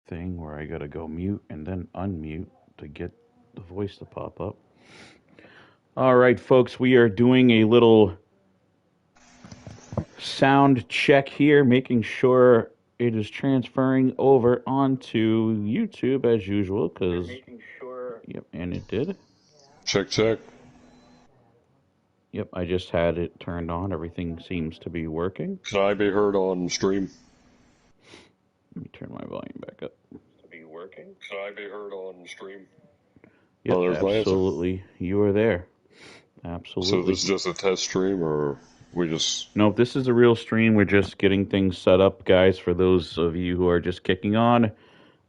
thing where I gotta go mute and then unmute to get the voice to pop up. All right, folks, we are doing a little sound check here, making sure it is transferring over onto YouTube as usual, because, yep, and it did. Check, check. Yep, I just had it turned on. Everything seems to be working. Can I be heard on stream? Let me turn my volume back up. Can I be heard on stream? Yep, there's my answer. absolutely. You are there. Absolutely. So this is just a test stream, or we just... No, this is a real stream. We're just getting things set up, guys, for those of you who are just kicking on.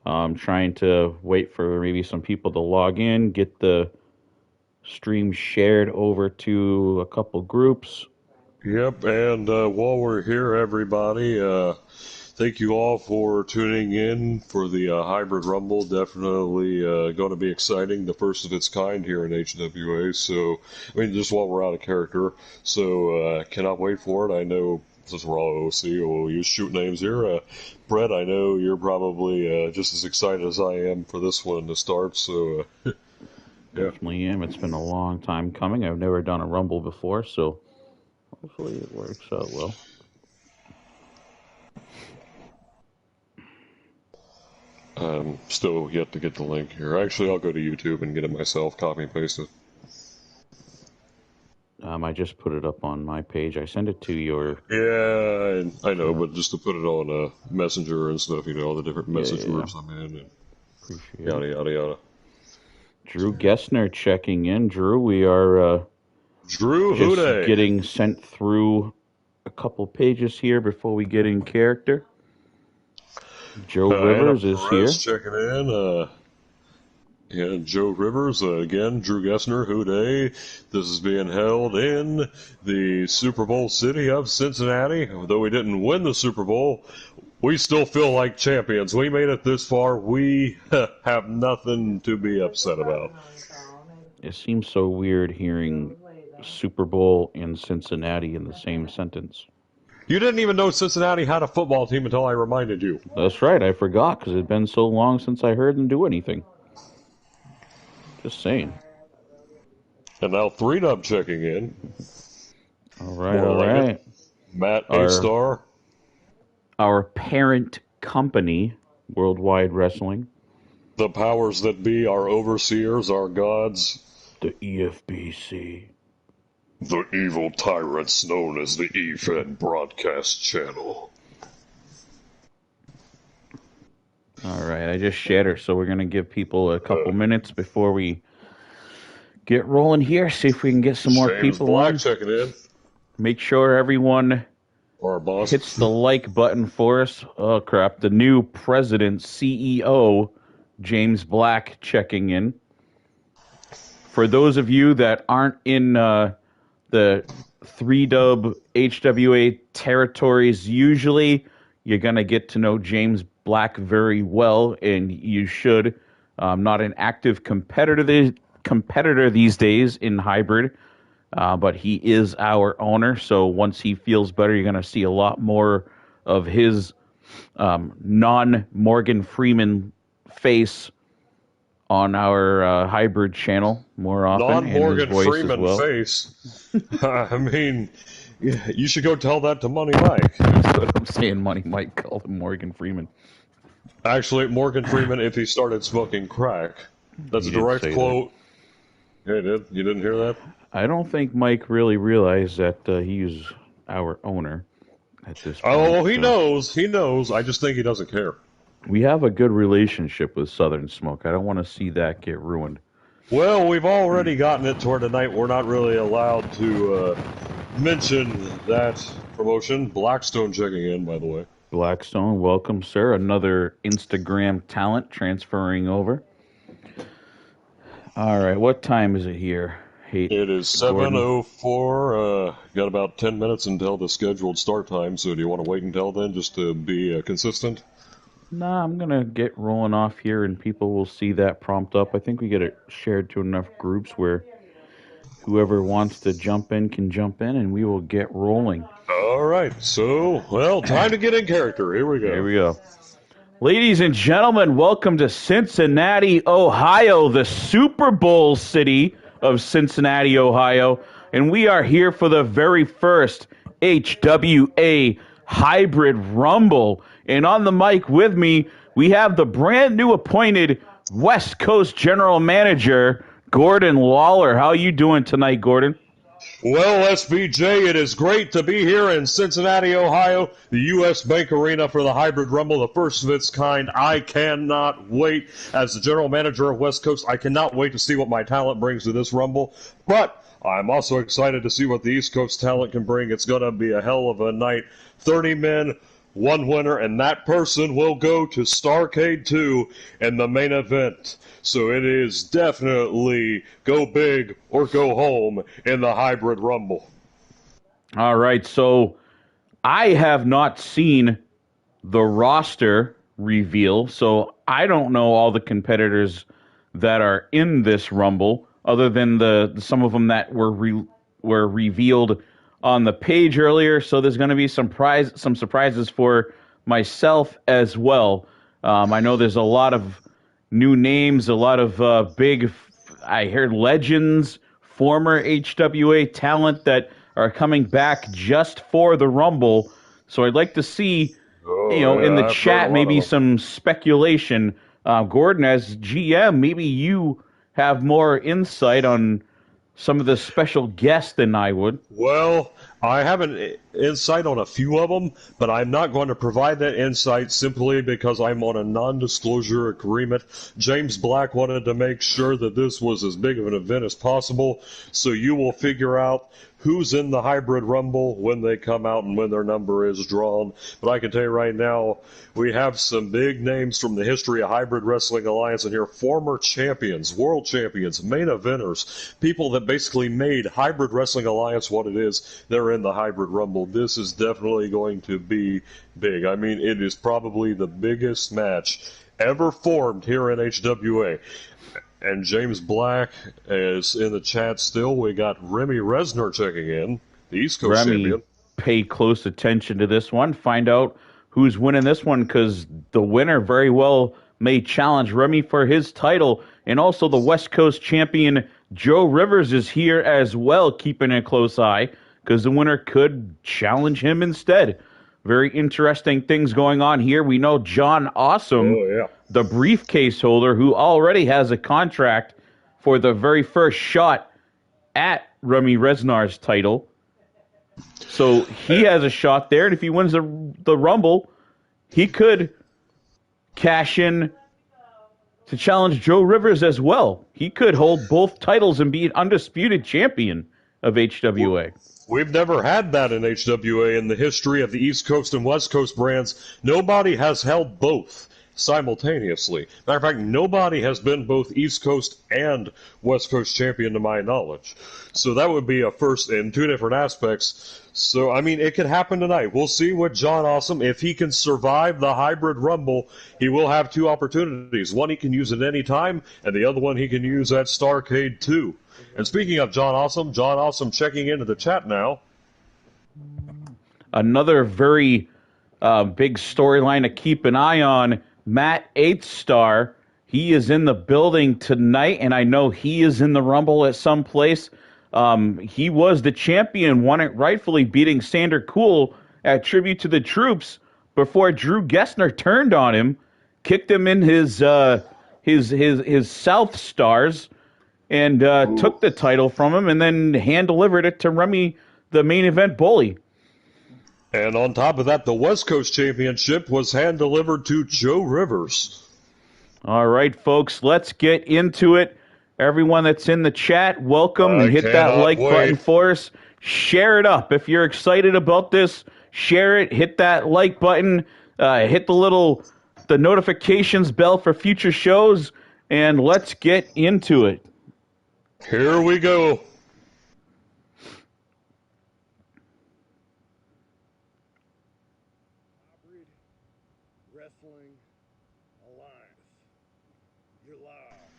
Trying to wait for maybe some people to log in, get the stream shared over to a couple groups. Yep, and while we're here, everybody, thank you all for tuning in for the Hybrid Rumble. Definitely going to be exciting, the first of its kind here in HWA. So, I mean, just while we're out of character, so cannot wait for it. I know, since we're all OC, we'll use shoot names here. Brett, I know you're probably just as excited as I am for this one to start, so... yeah. Definitely am. It's been a long time coming. I've never done a Rumble before, so hopefully it works out well. Still yet to get the link here. Actually, I'll go to YouTube and get it myself, copy and paste it. I just put it up on my page. I sent it to your... Yeah, I know, but just to put it on Messenger and stuff, you know, all the different message groups I'm in, and appreciate yada, yada, yada. Drew Gessner checking in. Drew, we are Drew just Houday getting sent through a couple pages here before we get in character. Joe Rivers is here. Checking in. Yeah, Joe Rivers, again, Drew Gessner, Houday. This is being held in the Super Bowl city of Cincinnati. Although we didn't win the Super Bowl, we still feel like champions. We made it this far. We have nothing to be upset about. It seems so weird hearing Super Bowl and Cincinnati in the same sentence. You didn't even know Cincinnati had a football team until I reminded you. That's right. I forgot because it had been so long since I heard them do anything. Just saying. And now 3Dub checking in. All right. Matt A-Star. Our parent company, Worldwide Wrestling. The powers that be, our overseers, our gods. The EFBC. The evil tyrants known as the EFED Broadcast Channel. All right, I just shared her, so we're going to give people a couple minutes before we get rolling here, see if we can get some more people Black on. Checking in. Make sure everyone hits the like button for us. Oh, crap. The new president, CEO, James Black, checking in. For those of you that aren't in the 3Dub HWA territories, usually you're going to get to know James Black very well, and you should. Not an active competitor these days in hybrid, but he is our owner. So once he feels better, you're going to see a lot more of his non-Morgan Freeman face on our hybrid channel more often. Non-Morgan Freeman face? I mean, you should go tell that to Money Mike. That's what I'm saying. Money Mike called him Morgan Freeman. Actually, Morgan Freeman, if he started smoking crack. That's a direct quote. Yeah, he did. You didn't hear that? I don't think Mike really realized that he's our owner at this point. Oh, he knows. He knows. I just think he doesn't care. We have a good relationship with Southern Smoke. I don't want to see that get ruined. Well, we've already gotten it toward tonight. We're not really allowed to mention that promotion. Blackstone checking in, by the way. Blackstone, welcome, sir. Another Instagram talent transferring over. All right, what time is it here? It is 7:04. Got about 10 minutes until the scheduled start time, so do you want to wait until then just to be consistent? Nah, I'm going to get rolling off here, and people will see that prompt up. I think we get it shared to enough groups where whoever wants to jump in can jump in, and we will get rolling. All right, so, well, time to get in character. Here we go. Here we go. Ladies and gentlemen, welcome to Cincinnati, Ohio, the Super Bowl city of Cincinnati, Ohio. And we are here for the very first HWA Hybrid Rumble. And on the mic with me, we have the brand new appointed West Coast General Manager, Gordon Lawler. How are you doing tonight, Gordon? Well, SBJ, it is great to be here in Cincinnati, Ohio, the U.S. Bank Arena for the Hybrid Rumble, the first of its kind. I cannot wait. As the general manager of West Coast, I cannot wait to see what my talent brings to this Rumble. But I'm also excited to see what the East Coast talent can bring. It's going to be a hell of a night. 30 men, one winner, and that person will go to Starrcade 2 in the main event. So it is definitely go big or go home in the Hybrid Rumble. All right, so I have not seen the roster reveal, so I don't know all the competitors that are in this Rumble, other than the some of them that were revealed on the page earlier. So there's going to be some surprises for myself as well. I know there's a lot of new names, a lot of big. I heard legends, former HWA talent that are coming back just for the Rumble. So I'd like to see, Oh, in the yeah, I've heard a chat, lot maybe of them. some speculation. Gordon, as GM, maybe you have more insight on some of the special guests than I would. Well, I have an insight on a few of them, but I'm not going to provide that insight simply because I'm on a non-disclosure agreement. James Black wanted to make sure that this was as big of an event as possible, so you will figure out who's in the Hybrid Rumble when they come out and when their number is drawn. But I can tell you right now, we have some big names from the history of Hybrid Wrestling Alliance in here, former champions, world champions, main eventers, people that basically made Hybrid Wrestling Alliance what it is. They're in the Hybrid Rumble. This is definitely going to be big. I mean, it is probably the biggest match ever formed here in HWA. And James Black is in the chat still. We got Remy Resner checking in, the East Coast Remy, champion. pay close attention to this one. Find out who's winning this one, because the winner very well may challenge Remy for his title. And also the West Coast champion Joe Rivers is here as well, keeping a close eye, because the winner could challenge him instead. Very interesting things going on here. We know John Awesome, Oh, yeah. the briefcase holder, who already has a contract for the very first shot at Remy Resnar's title. So he has a shot there, and if he wins the Rumble, he could cash in to challenge Joe Rivers as well. He could hold both titles and be an undisputed champion of HWA. We've never had that in HWA in the history of the East Coast and West Coast brands. Nobody has held both simultaneously. Matter of fact, nobody has been both East Coast and West Coast champion to my knowledge. So that would be a first in two different aspects. So, I mean, it could happen tonight. We'll see what John Awesome, if he can survive the Hybrid Rumble, he will have two opportunities. One he can use at any time, and the other one he can use at Starrcade 2. And speaking of John Awesome checking into the chat now. Another very big storyline to keep an eye on, Matt Eighth Star. He is in the building tonight, and I know he is in the Rumble at some place. He was the champion, won it rightfully, beating Sander Cool at Tribute to the Troops before Drew Gessner turned on him, kicked him in his South Stars, and took the title from him, and then hand delivered it to Remy, the main event bully. And on top of that, the West Coast Championship was hand delivered to Joe Rivers. All right, folks, let's get into it. Everyone that's in the chat, welcome, and hit that like button for us. Share it up. If you're excited about this, share it. Hit that like button. Hit the notifications bell for future shows, and let's get into it. Here we go. Wrestling Alliance. You're live.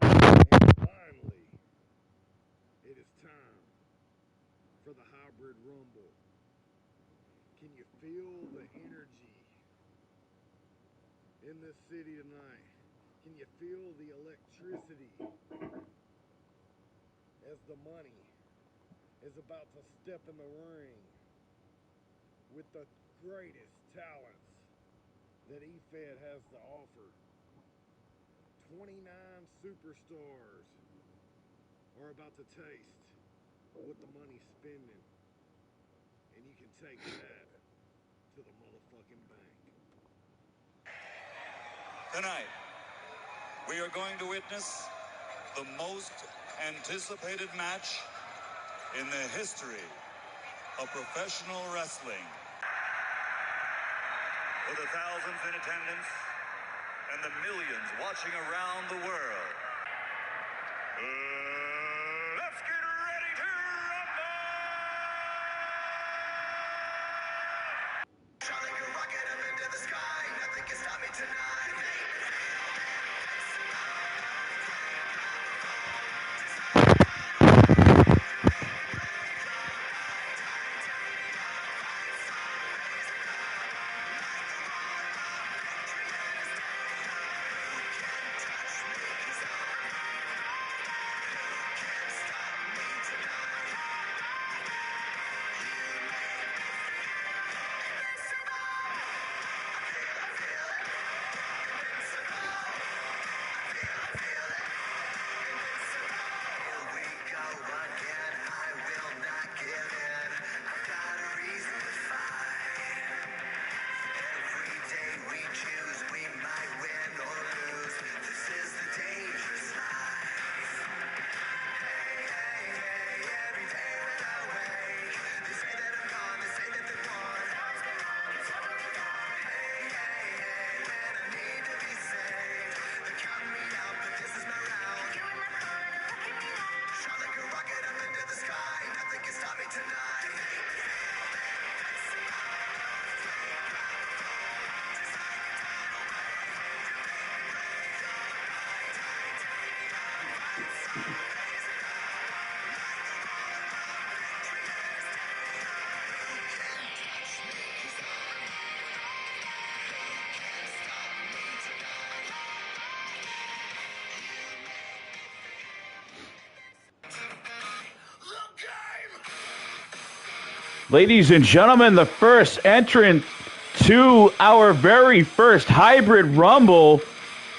And finally, it is time for the Hybrid Rumble. Can you feel the energy in this city tonight? Can you feel the electricity as the money is about to step in the ring with the greatest talents that EFED has to offer? 29 superstars are about to taste what the money's spending, and you can take that to the motherfucking bank. Tonight, we are going to witness the most anticipated match in the history of professional wrestling. For the thousands in attendance and the millions watching around the world, let's get ready to rumble! Shot like a rocket up into the sky, nothing can stop me tonight. Ladies and gentlemen, the first entrant to our very first Hybrid Rumble,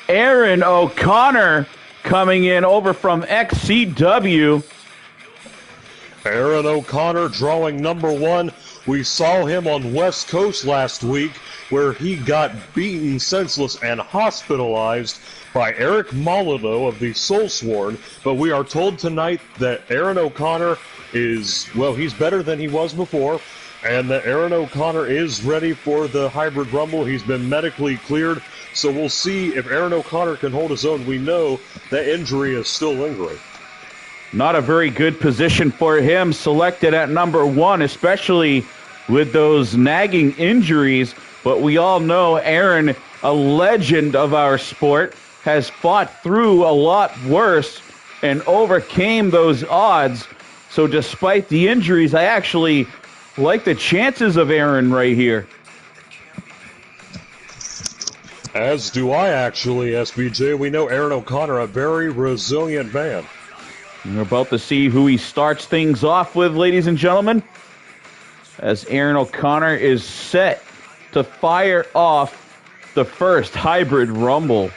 Aaron O'Connor, coming in over from XCW. Aaron O'Connor drawing number one. We saw him on West Coast last week where he got beaten senseless and hospitalized by Eric Molyneux of the Soulsworn. But we are told tonight that Aaron O'Connor is, well, he's better than he was before, and that Aaron O'Connor is ready for the Hybrid Rumble. He's been medically cleared, so we'll see if Aaron O'Connor can hold his own. We know that injury is still lingering. Not a very good position for him, selected at number one, especially with those nagging injuries. But we all know Aaron, a legend of our sport, has fought through a lot worse and overcame those odds. So despite the injuries, I actually like the chances of Aaron right here. As do I, actually, SBJ. We know Aaron O'Connor, a very resilient man. We're about to see who he starts things off with, ladies and gentlemen, as Aaron O'Connor is set to fire off the first Hybrid Rumble.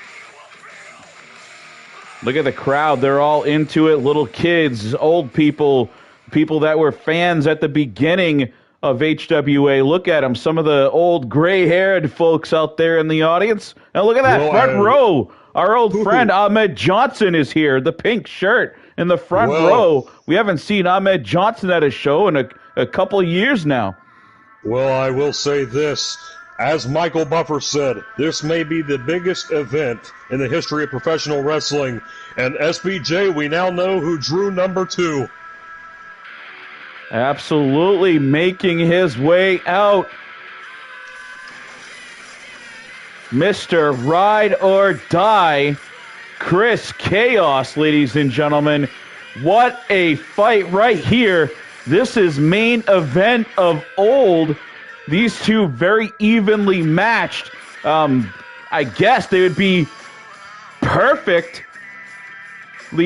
Look at the crowd. They're all into it. Little kids, old people, people that were fans at the beginning of HWA. Look at them. Some of the old gray-haired folks out there in the audience. And look at that front row. Our old friend Ahmed Johnson is here. The pink shirt in the front row. We haven't seen Ahmed Johnson at a show in a couple of years now. Well, I will say this. As Michael Buffer said, this may be the biggest event in the history of professional wrestling. And SBJ, we now know who drew number two. Absolutely making his way out. Mr. Ride or Die, Chris Chaos, ladies and gentlemen. What a fight right here. This is main event of old. These two very evenly matched. I guess they would be perfectly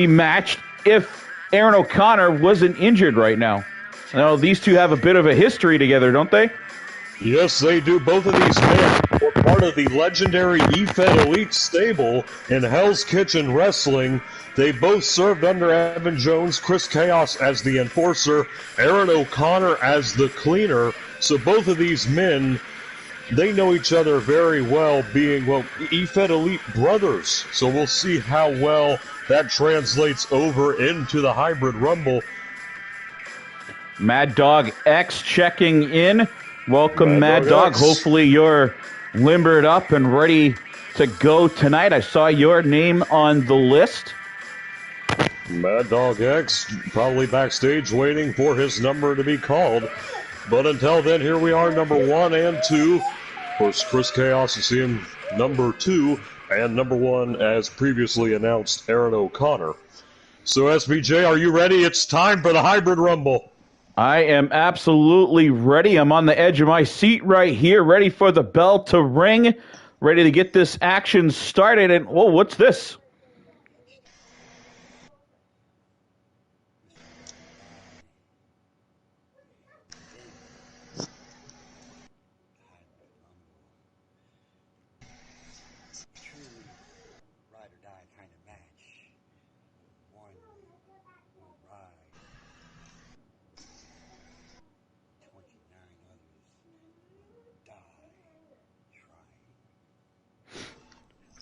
matched if Aaron O'Connor wasn't injured right now. Now, these two have a bit of a history together, don't they? Yes, they do. Both of these men were part of the legendary EFED Elite stable in Hell's Kitchen Wrestling. They both served under Evan Jones, Chris Chaos as the enforcer, Aaron O'Connor as the cleaner. So both of these men, they know each other very well, being, well, EFED Elite brothers. So we'll see how well that translates over into the Hybrid Rumble. Mad Dog X checking in. Welcome, Mad Dog. X. Hopefully you're limbered up and ready to go tonight. I saw your name on the list. Mad Dog X probably backstage waiting for his number to be called. But until then, here we are, number 1 and 2. Of course, Chris Chaos is seeing number 2, and number 1, as previously announced, Aaron O'Connor. So, SBJ, are you ready? It's time for the Hybrid Rumble. I am absolutely ready. I'm on the edge of my seat right here, ready for the bell to ring, ready to get this action started. And, whoa, what's this?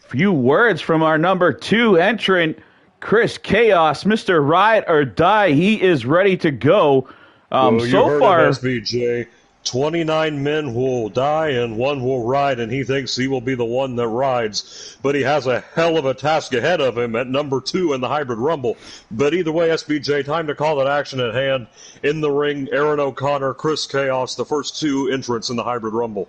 Few words from our number 2 entrant, Chris Chaos, Mr. Ride or Die. He is ready to go. Well, so heard far, of SBJ, 29 men will die and 1 will ride, and he thinks he will be the one that rides. But he has a hell of a task ahead of him at number 2 in the Hybrid Rumble. But either way, SBJ, time to call that action at hand. In the ring, Aaron O'Connor, Chris Chaos, the first 2 entrants in the Hybrid Rumble.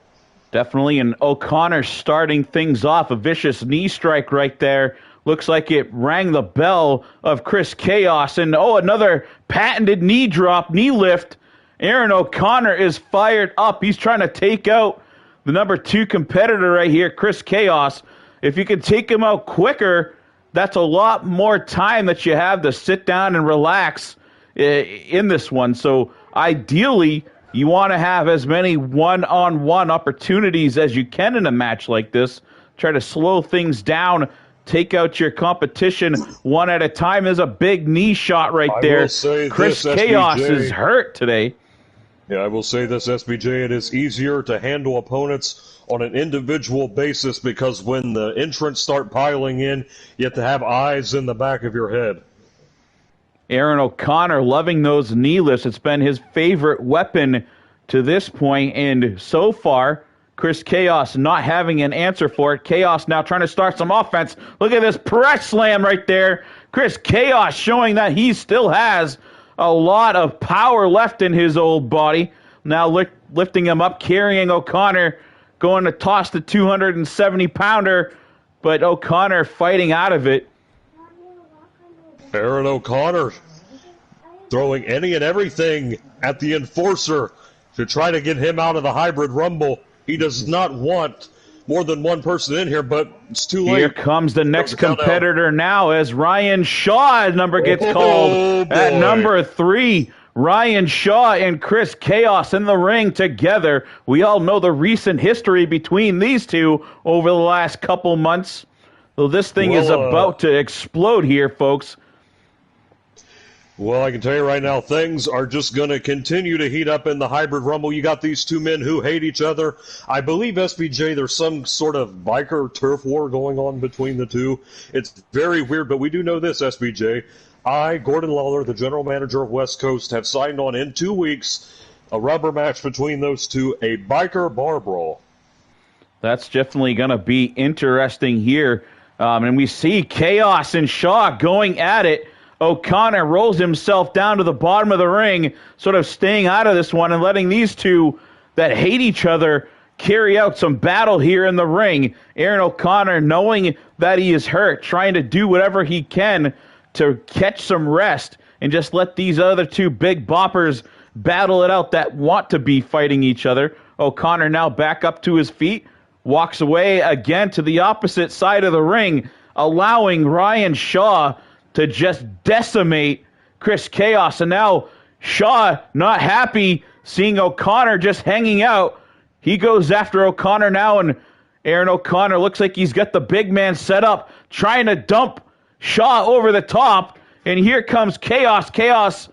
definitely, and O'Connor starting things off. A vicious knee strike right there. Looks like it rang the bell of Chris Chaos. And, another patented knee drop, knee lift. Aaron O'Connor is fired up. He's trying to take out the number 2 competitor right here, Chris Chaos. If you can take him out quicker, that's a lot more time that you have to sit down and relax in this one. So ideally, you want to have as many one-on-one opportunities as you can in a match like this. Try to slow things down, take out your competition one at a time. There's a big knee shot right there. I will say Chris this, Chaos SBJ. is hurt today. Yeah, I will say this, SBJ, it is easier to handle opponents on an individual basis because when the entrants start piling in, you have to have eyes in the back of your head. Aaron O'Connor loving those knee lifts. It's been his favorite weapon to this point, and so far, Chris Chaos not having an answer for it. Chaos now trying to start some offense. Look at this press slam right there. Chris Chaos showing that he still has a lot of power left in his old body. Now lifting him up, carrying O'Connor, going to toss the 270-pounder, but O'Connor fighting out of it. Aaron O'Connor throwing any and everything at the enforcer to try to get him out of the Hybrid Rumble. He does not want more than one person in here, but it's too late. Here comes the next competitor now as Ryan Shaw's number gets called at number 3. Ryan Shaw and Chris Chaos in the ring together. We all know the recent history between these two over the last couple months. So this thing is about to explode here, folks. Well, I can tell you right now, things are just going to continue to heat up in the Hybrid Rumble. You got these two men who hate each other. I believe, SBJ, there's some sort of biker turf war going on between the two. It's very weird, but we do know this, SBJ. I, Gordon Lawler, the general manager of West Coast, have signed on in 2 weeks a rubber match between those two, a biker bar brawl. That's definitely going to be interesting here. And we see Chaos and Shaw going at it. O'Connor rolls himself down to the bottom of the ring, sort of staying out of this one and letting these two that hate each other carry out some battle here in the ring. Aaron O'Connor, knowing that he is hurt, trying to do whatever he can to catch some rest and just let these other two big boppers battle it out that want to be fighting each other. O'Connor now back up to his feet, walks away again to the opposite side of the ring, allowing Ryan Shaw to just decimate Chris Chaos. And now Shaw, not happy seeing O'Connor just hanging out, he goes after O'Connor now, and Aaron O'Connor looks like he's got the big man set up, trying to dump Shaw over the top. And here comes Chaos. Chaos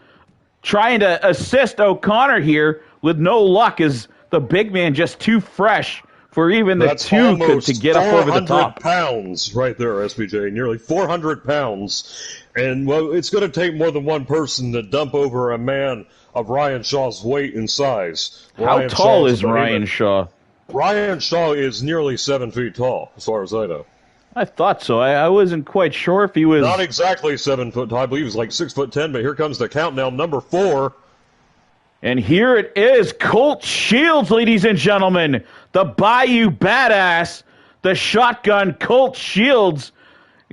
trying to assist O'Connor here with no luck, as the big man just too fresh for even the two to get up over the top. 400 pounds right there, SBJ. Nearly 400 pounds. And, well, it's going to take more than one person to dump over a man of Ryan Shaw's weight and size. How tall is Ryan Shaw? Ryan Shaw is nearly 7 feet tall, as far as I know. I thought so. I wasn't quite sure if he was... Not exactly 7 foot tall. I believe he's like 6'10", but here comes the countdown, number 4. And here it is, Colt Shields, ladies and gentlemen. The Bayou Badass, the Shotgun Colt Shields.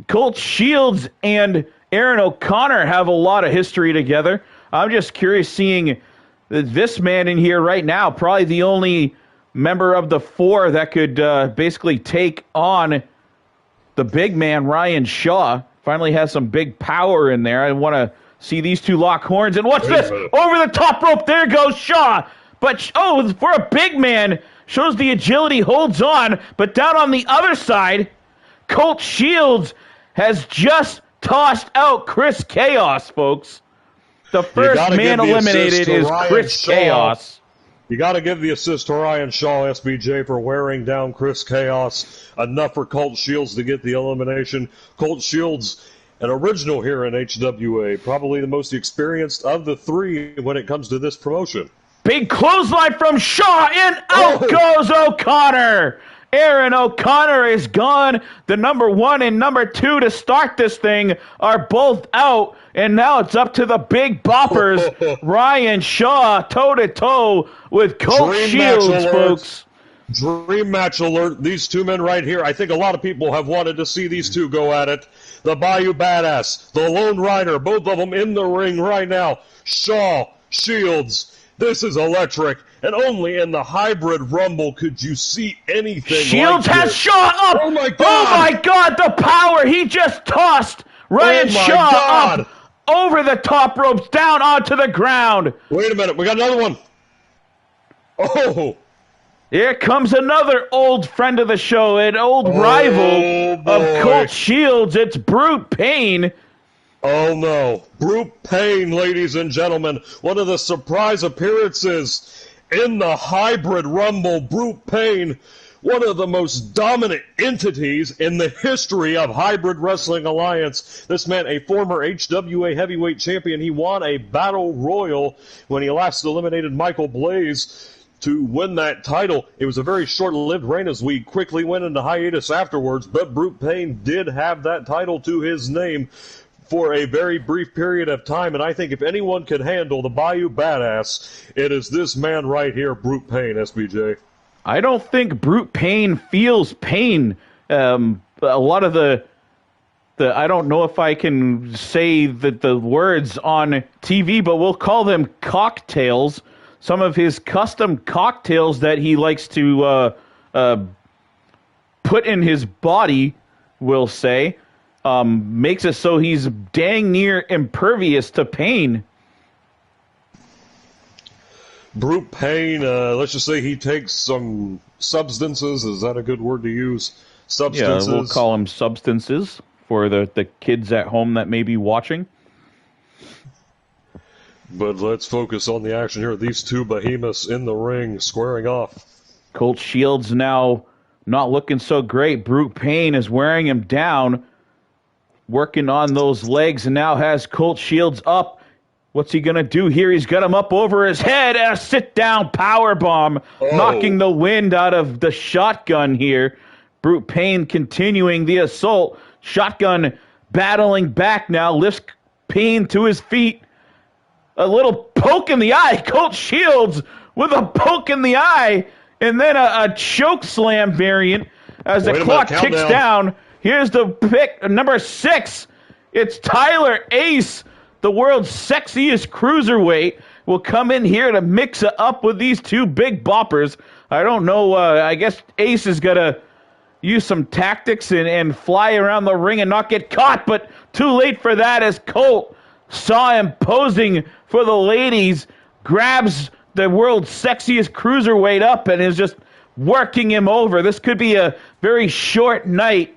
Colt Shields and Aaron O'Connor have a lot of history together. I'm just curious seeing this man in here right now, probably the only member of the 4 that could basically take on the big man, Ryan Shaw. Finally has some big power in there. I want to see these two lock horns. And what's this? Over the top rope. There goes Shaw. But, for a big man, shows the agility, holds on. But down on the other side, Colt Shields has just tossed out Chris Chaos, folks. The first man eliminated is Chris Chaos. You got to give the assist to Ryan Shaw, SBJ, for wearing down Chris Chaos. Enough for Colt Shields to get the elimination. Colt Shields, an original here in HWA, probably the most experienced of the 3 when it comes to this promotion. Big clothesline from Shaw, and out goes O'Connor. Aaron O'Connor is gone. The number 1 and number 2 to start this thing are both out. And now it's up to the big boppers. Ryan Shaw toe-to-toe with Colt Shields, folks. Dream match alert. These 2 men right here. I think a lot of people have wanted to see these 2 go at it. The Bayou Badass, the Lone Rider, both of them in the ring right now. Shaw, Shields. This is electric, and only in the Hybrid Rumble could you see anything Shields like has this. Shaw up! Oh my God! Oh my God, the power! He just tossed Ryan Shaw up over the top ropes, down onto the ground. Wait a minute, we got another one. Oh! Here comes another old friend of the show, an old rival of Colt Shields. It's Brute Pain. Oh no. Brute Pain, ladies and gentlemen. One of the surprise appearances in the Hybrid Rumble. Brute Pain, one of the most dominant entities in the history of Hybrid Wrestling Alliance. This man, a former HWA heavyweight champion. He won a battle royal when he last eliminated Michael Blaze to win that title. It was a very short-lived reign as we quickly went into hiatus afterwards, but Brute Pain did have that title to his name for a very brief period of time, and I think if anyone could handle the Bayou Badass, it is this man right here, Brute Pain, SBJ. I don't think Brute Pain feels pain. A lot of the I don't know if I can say the words on TV, but we'll call them cocktails. Some of his custom cocktails that he likes to put in his body, we'll say, makes it so he's dang near impervious to pain. Brute Pain, let's just say he takes some substances. Is that a good word to use? Substances. Yeah, we'll call them substances for the kids at home that may be watching. But let's focus on the action here. These 2 behemoths in the ring squaring off. Colt Shields now not looking so great. Brute Pain is wearing him down, working on those legs, and now has Colt Shields up. What's he going to do here? He's got him up over his head, and a sit-down powerbomb, knocking the wind out of the Shotgun here. Brute Pain continuing the assault. Shotgun battling back now, lifts Pain to his feet. A little poke in the eye. Colt Shields with a poke in the eye, and then a choke slam variant as the clock ticks down. Here's the pick, number 6. It's Tyler Ace, the world's sexiest cruiserweight, will come in here to mix it up with these 2 big boppers. I don't know. I guess Ace is going to use some tactics and fly around the ring and not get caught, but too late for that as Colt saw him posing for the ladies, grabs the world's sexiest cruiserweight up and is just working him over. This could be a very short night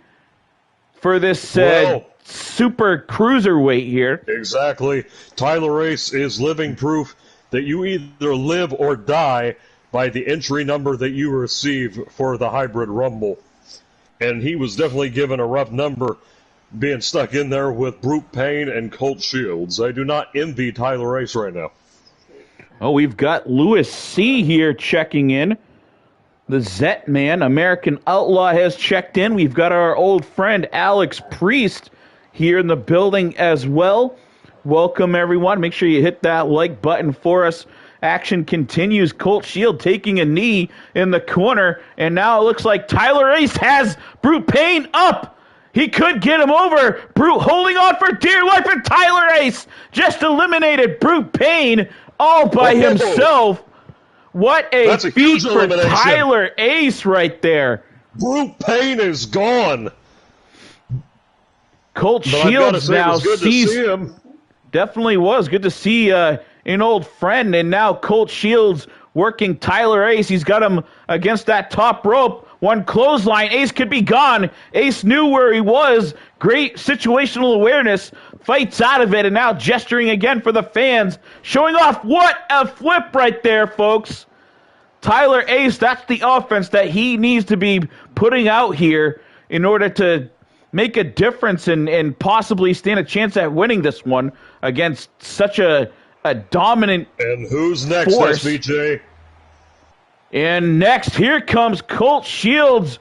for this super cruiserweight here. Exactly. Tyler Ace is living proof that you either live or die by the entry number that you receive for the Hybrid Rumble. And he was definitely given a rough number being stuck in there with Brute Payne and Colt Shields. I do not envy Tyler Ace right now. Oh, we've got Lewis C. here checking in. The Zet Man, American Outlaw, has checked in. We've got our old friend Alex Priest here in the building as well. Welcome, everyone. Make sure you hit that like button for us. Action continues. Colt Shield taking a knee in the corner, and now it looks like Tyler Ace has Brute Payne up. He could get him over. Brute holding on for dear life, and Tyler Ace just eliminated Brute Payne all by himself. What a feat for Tyler Ace right there. Brute Payne is gone. Colt Shields now sees him. Definitely was good to see an old friend, and now Colt Shields working Tyler Ace. He's got him against that top rope. One clothesline, Ace could be gone. Ace knew where he was. Great situational awareness. Fights out of it, and now gesturing again for the fans. Showing off. What a flip right there, folks. Tyler Ace, that's the offense that he needs to be putting out here in order to make a difference and possibly stand a chance at winning this one against such a dominant And who's next, force. SVJ? And next, here comes Colt Shields,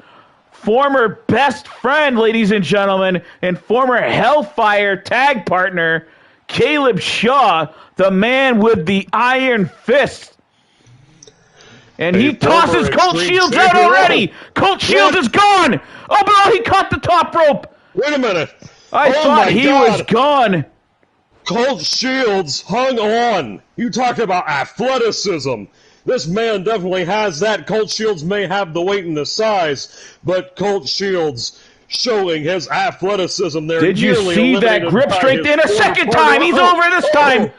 former best friend, ladies and gentlemen, and former Hellfire tag partner, Caleb Shaw, the man with the iron fist. And he tosses Colt Shields out already. Colt Shields is gone. Oh, but he caught the top rope. Wait a minute. I thought he was gone. Colt Shields hung on. You talked about athleticism. This man definitely has that. Colt Shields may have the weight and the size, but Colt Shields showing his athleticism there. Did you see that grip straight in a second time? He's over this time.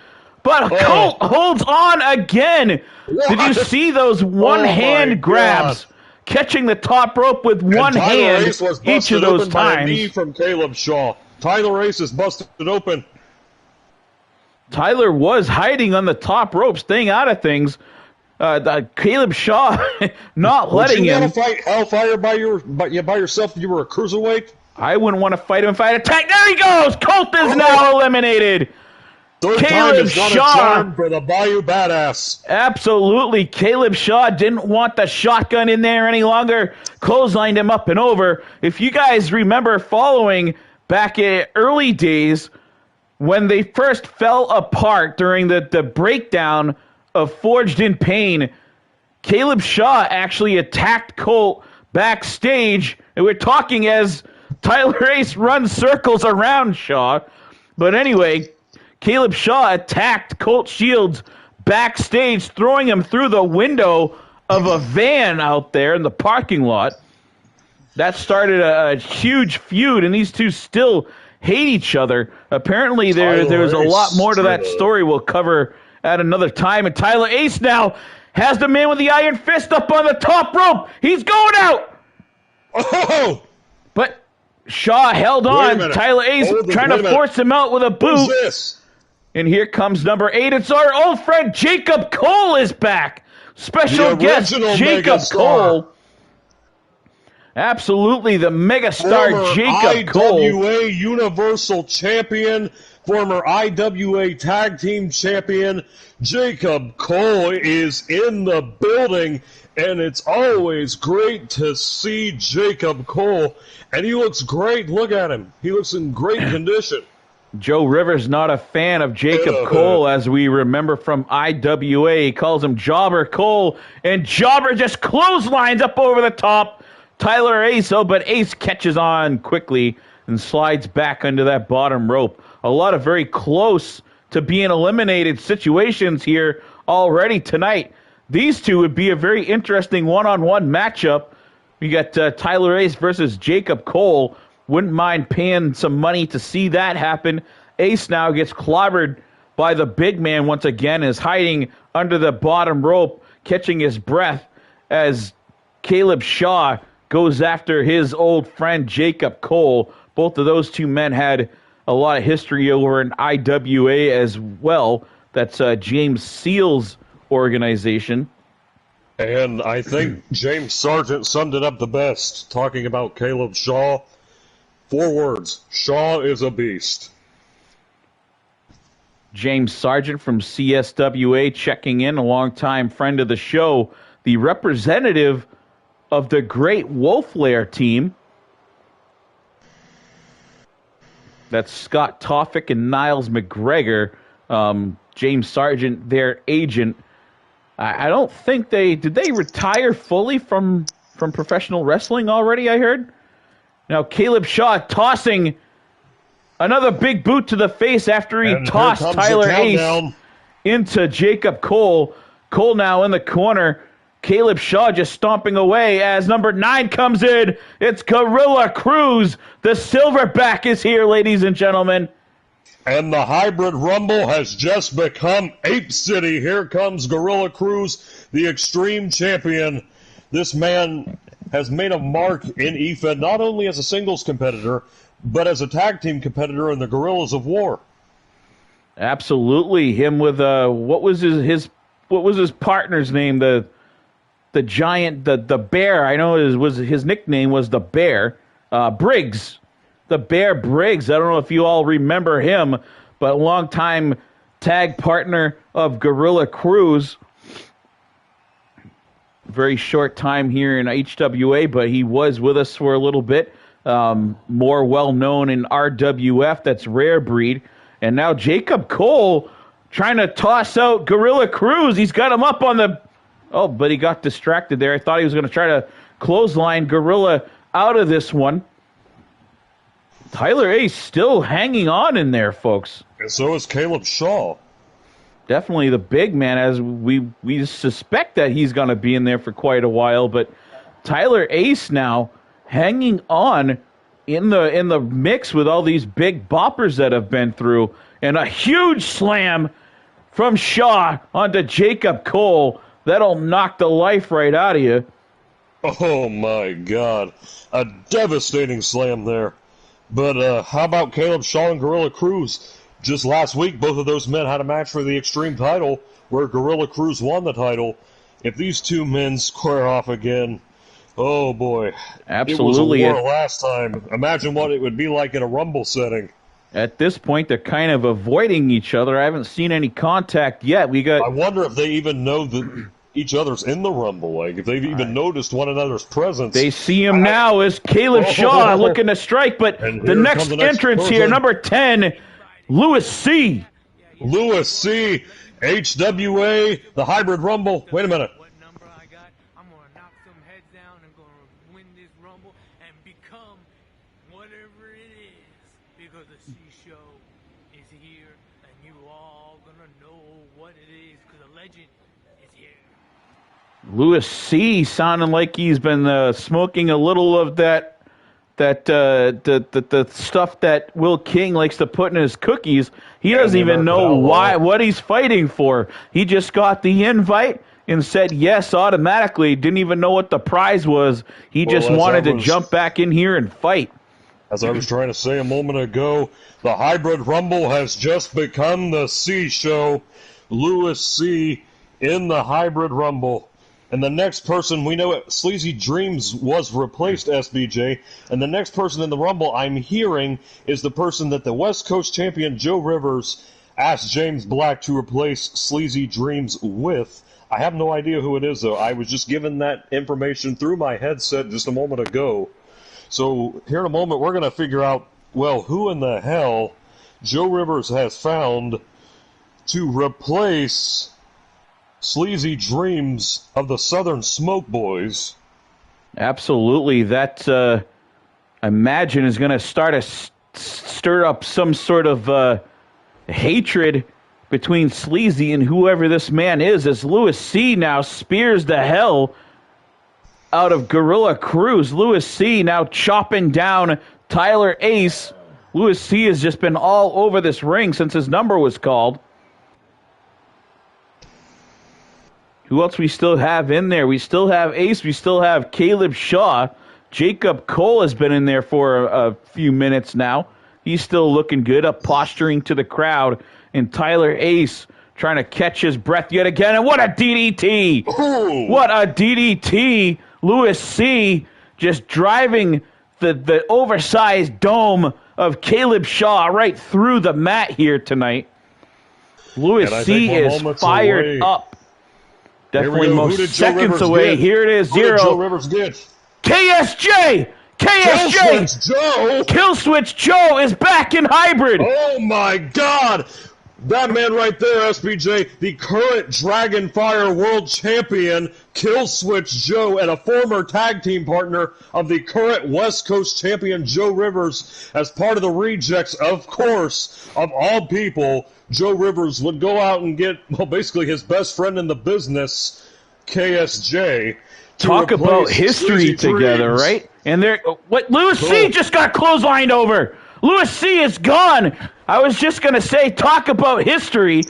But Colt holds on again. Did you see those one-hand grabs? Catching the top rope with one hand each of those times. Knee from Caleb Shaw. Tyler Ace is busted open. Tyler was hiding on the top rope, staying out of things. Caleb Shaw not letting him. Would you want to fight Hellfire by yourself if you were a cruiserweight? I wouldn't want to fight him if I had attacked. There he goes. Colt is now eliminated. Third Caleb time is not Shaw. a charm for the Bayou Badass. Absolutely. Caleb Shaw didn't want the shotgun in there any longer. Clotheslined him up and over. If you guys remember following back in early days when they first fell apart during the breakdown of Forged in Pain, Caleb Shaw actually attacked Colt backstage. And we're talking as Tyler Ace runs circles around Shaw. But anyway, Caleb Shaw attacked Colt Shields backstage, throwing him through the window of a van out there in the parking lot. That started a huge feud, and these two still hate each other. Apparently, there's a lot more to that story we'll cover at another time. And Tyler Ace now has the man with the iron fist up on the top rope. He's going out. Oh! But Shaw held on. Tyler Ace trying to force him out with a boot. Who's this? And here comes number 8. It's our old friend Jacob Cole is back. Special guest Jacob Cole. Absolutely, the megastar Former Jacob Cole. IWA Universal Champion, former IWA Tag Team Champion, Jacob Cole is in the building, and it's always great to see Jacob Cole. And he looks great. Look at him. He looks in great condition. Joe Rivers not a fan of Jacob Cole, as we remember from IWA. He calls him Jobber Cole, and Jobber just clotheslines up over the top. Tyler Ace, but Ace catches on quickly and slides back under that bottom rope. A lot of very close to being eliminated situations here already tonight. these two would be a very interesting one-on-one matchup. We got Tyler Ace versus Jacob Cole. Wouldn't mind paying some money to see that happen. Ace now gets clobbered by the big man once again, is hiding under the bottom rope, catching his breath as Caleb Shaw goes after his old friend Jacob Cole. Both of those two men had a lot of history over in IWA as well. That's James Seal's organization. And I think James Sargent summed it up the best, talking about Caleb Shaw. 4 words: Shaw is a beast. James Sargent from CSWA checking in, a longtime friend of the show, the representative of the Great Wolf Lair team. That's Scott Toffick and Niles McGregor. James Sargent, their agent. I don't think did they retire fully from professional wrestling already, I heard? Now Caleb Shaw tossing another big boot to the face after he tossed Tyler Ace into Jacob Cole. Cole now in the corner. Caleb Shaw just stomping away as number 9 comes in. It's Gorilla Cruz. The Silverback is here, ladies and gentlemen. And the Hybrid Rumble has just become Ape City. Here comes Gorilla Cruz, the Extreme Champion. This man has made a mark in EFED, not only as a singles competitor, but as a tag team competitor in the Gorillas of War. Absolutely. Him with what was his partner's name? The giant, the bear. I know his nickname was the Bear. Briggs. The Bear Briggs. I don't know if you all remember him, but a longtime tag partner of Gorilla Cruz. Very short time here in HWA, but he was with us for a little bit. More well-known in RWF, that's Rare Breed. And now Jacob Cole trying to toss out Gorilla Cruz. He's got him up on the... Oh, but he got distracted there. I thought he was going to try to clothesline Gorilla out of this one. Tyler Ace still hanging on in there, folks. And so is Caleb Shaw. Definitely the big man, as we suspect that he's going to be in there for quite a while. But Tyler Ace now hanging on in the mix with all these big boppers that have been through. And a huge slam from Shaw onto Jacob Cole. That'll knock the life right out of you. Oh, my God. A devastating slam there. But how about Caleb Shaw and Gorilla Cruz? Just last week, both of those men had a match for the Extreme title where Gorilla Cruz won the title. If these two men square off again, oh, boy. Absolutely. It was a war last time. Imagine what it would be like in a Rumble setting. At this point, they're kind of avoiding each other. I haven't seen any contact yet. I wonder if they even know that each other's in the Rumble, like if they've even noticed one another's presence. They see him now as Caleb Shaw looking to strike, but the next entrance here, number 10, Louis C. Louis C. HWA, the Hybrid Rumble. Wait a minute. What number I got? I'm gonna knock some heads down and gonna win this Rumble and become whatever it is, because the C Show is here and you all gonna know what it is, because a legend is here. Louis C. sounding like he's been smoking a little of the stuff that Will King likes to put in his cookies. He doesn't even know what he's fighting for. He just got the invite and said yes automatically. Didn't even know what the prize was. He just wanted to jump back in here and fight. As I was trying to say a moment ago, the Hybrid Rumble has just become the C Show. Louis C. in the Hybrid Rumble. And the next person, we know Sleazy Dreams was replaced, SBJ. And the next person in the Rumble I'm hearing is the person that the West Coast champion Joe Rivers asked James Black to replace Sleazy Dreams with. I have no idea who it is, though. I was just given that information through my headset just a moment ago. So here in a moment, we're going to figure out, well, who in the hell Joe Rivers has found to replace Sleazy Dreams of the Southern Smoke Boys. Absolutely. That, I imagine, is going to stir up some sort of hatred between Sleazy and whoever this man is, as Lewis C now spears the hell out of Gorilla Cruz. Lewis C now chopping down Tyler Ace. Lewis C has just been all over this ring since his number was called. Who else we still have in there? We still have Ace. We still have Caleb Shaw. Jacob Cole has been in there for a few minutes now. He's still looking good, up posturing to the crowd. And Tyler Ace trying to catch his breath yet again. And what a DDT! Ooh. What a DDT! Lewis C just driving the oversized dome of Caleb Shaw right through the mat here tonight. Lewis C is fired up. Definitely most seconds away. Here it is, 0. Joe Rivers get? KSJ! KSJ! Killswitch Joe is back in hybrid. Oh my God! That man right there, SBJ, the current Dragonfire World Champion, Killswitch Joe, and a former tag team partner of the current West Coast Champion, Joe Rivers, as part of the rejects, of course, of all people, Joe Rivers would go out and get, well, basically his best friend in the business, KSJ. Talk about history together, right? And there, what Lewis C just got clotheslined over. Lewis C is gone. I was just going to say, talk about history.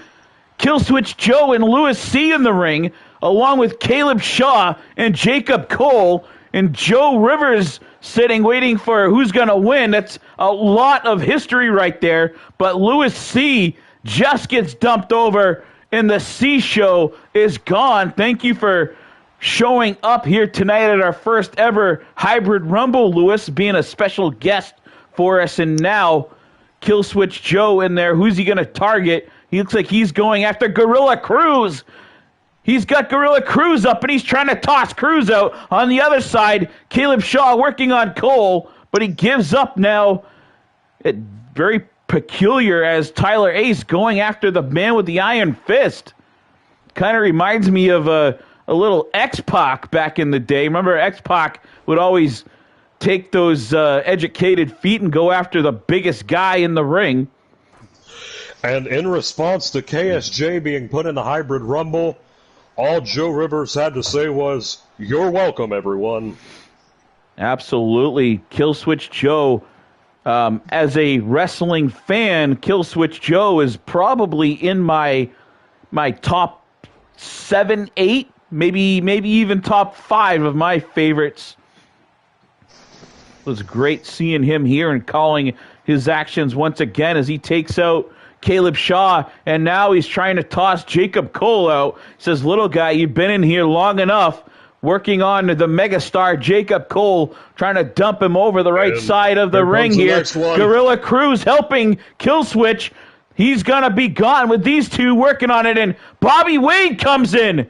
Killswitch Joe and Lewis C in the ring, along with Caleb Shaw and Jacob Cole, and Joe Rivers sitting waiting for who's going to win. That's a lot of history right there. But Lewis C just gets dumped over, and the C show is gone. Thank you for showing up here tonight at our first ever Hybrid Rumble, Lewis, being a special guest for us. And now Killswitch Joe in there. Who's he going to target? He looks like he's going after Gorilla Cruz. He's got Gorilla Cruz up, and he's trying to toss Cruz out. On the other side, Caleb Shaw working on Cole, but he gives up now. Very peculiar as Tyler Ace going after the man with the iron fist. Kind of reminds me of a little X-Pac back in the day. Remember, X-Pac would always take those educated feet and go after the biggest guy in the ring. And in response to KSJ being put in the Hybrid Rumble, all Joe Rivers had to say was, "You're welcome, everyone." Absolutely. Killswitch Joe, as a wrestling fan, Killswitch Joe is probably in my top 7, 8, maybe even top 5 of my favorites. It was great seeing him here and calling his actions once again as he takes out Caleb Shaw, and now he's trying to toss Jacob Cole out. He says, "Little guy, you've been in here long enough, working on the megastar Jacob Cole, trying to dump him over the right side of the ring here." Gorilla Cruz helping Killswitch. He's going to be gone with these two working on it, and Bobby Wade comes in.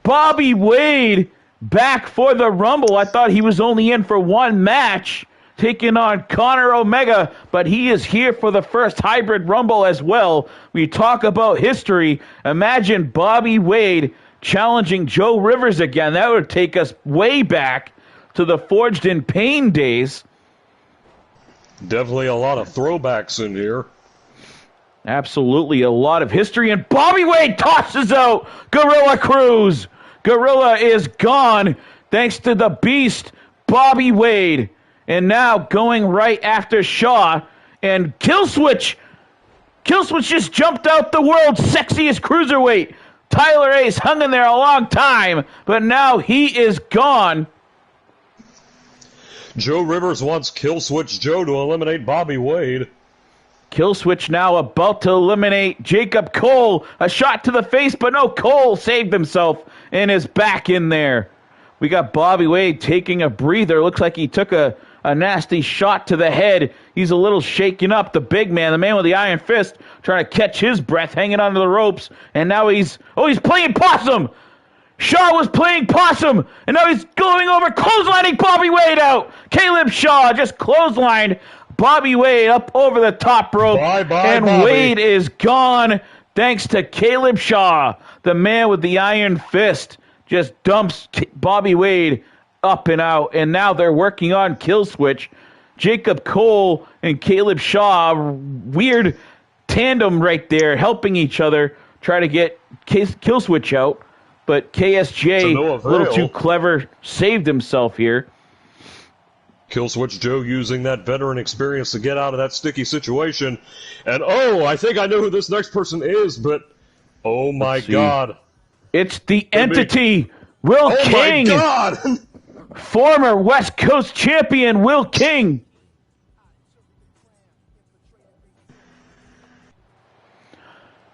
Bobby Wade back for the Rumble. I thought he was only in for one match, taking on Connor Omega, but he is here for the first Hybrid Rumble as well. We talk about history. Imagine Bobby Wade challenging Joe Rivers again. That would take us way back to the Forged in Pain days. Definitely a lot of throwbacks in here. Absolutely a lot of history, and Bobby Wade tosses out Gorilla Cruz. Gorilla is gone thanks to the beast, Bobby Wade. And now going right after Shaw, and Killswitch. Killswitch just jumped out the world's sexiest cruiserweight. Tyler Ace hung in there a long time, but now he is gone. Joe Rivers wants Killswitch Joe to eliminate Bobby Wade. Killswitch now about to eliminate Jacob Cole. A shot to the face, but no, Cole saved himself and is back in there. We got Bobby Wade taking a breather. Looks like he took a nasty shot to the head. He's a little shaken up. The big man, the man with the iron fist, trying to catch his breath, hanging onto the ropes. And now he's playing possum. Shaw was playing possum, and now he's going over, clotheslining Bobby Wade out. Caleb Shaw just clotheslined Bobby Wade up over the top rope. And Bobby. Wade is gone thanks to Caleb Shaw. The man with the iron fist just dumps Bobby Wade up and out. And now they're working on Killswitch. Jacob Cole and Caleb Shaw, weird tandem right there, helping each other, try to get Killswitch out. But KSJ, no a little avail. too clever, saved himself here. Killswitch Joe using that veteran experience to get out of that sticky situation. And I think I know who this next person is, but oh my see. God. It's the entity, Will Oh King, my God! former West Coast champion Will King.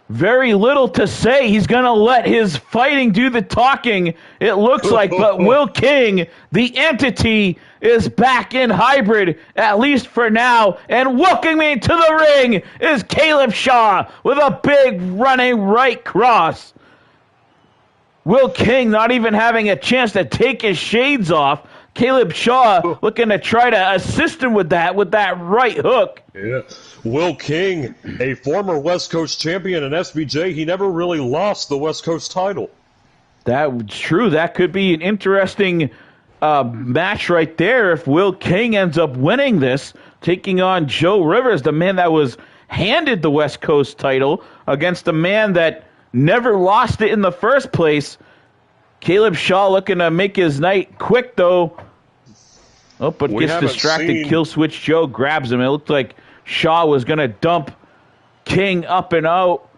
Very little to say. He's going to let his fighting do the talking, it looks like. But Will King, the entity, is back in hybrid, at least for now. And walking me to the ring is Caleb Shaw with a big running right cross. Will King not even having a chance to take his shades off. Caleb Shaw looking to try to assist him with that right hook. Yeah. Will King, a former West Coast champion in SBJ, he never really lost the West Coast title. That's true. That could be an interesting match right there if Will King ends up winning this, taking on Joe Rivers, the man that was handed the West Coast title, against the man that never lost it in the first place. Caleb Shaw looking to make his night quick, though. Oh, but We gets haven't distracted. seen- Killswitch Joe grabs him. It looked like Shaw was going to dump King up and out,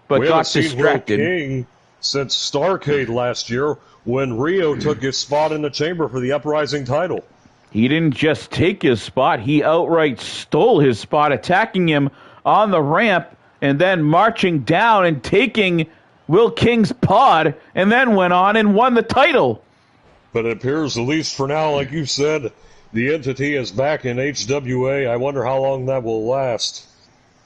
but We got haven't seen Will distracted. King since Starrcade last year when Rio took his spot in the chamber for the Uprising title. He didn't just take his spot, he outright stole his spot, attacking him on the ramp and then marching down and taking Will King's pod, and then went on and won the title. But it appears, at least for now, like you said, the entity is back in HWA. I wonder how long that will last.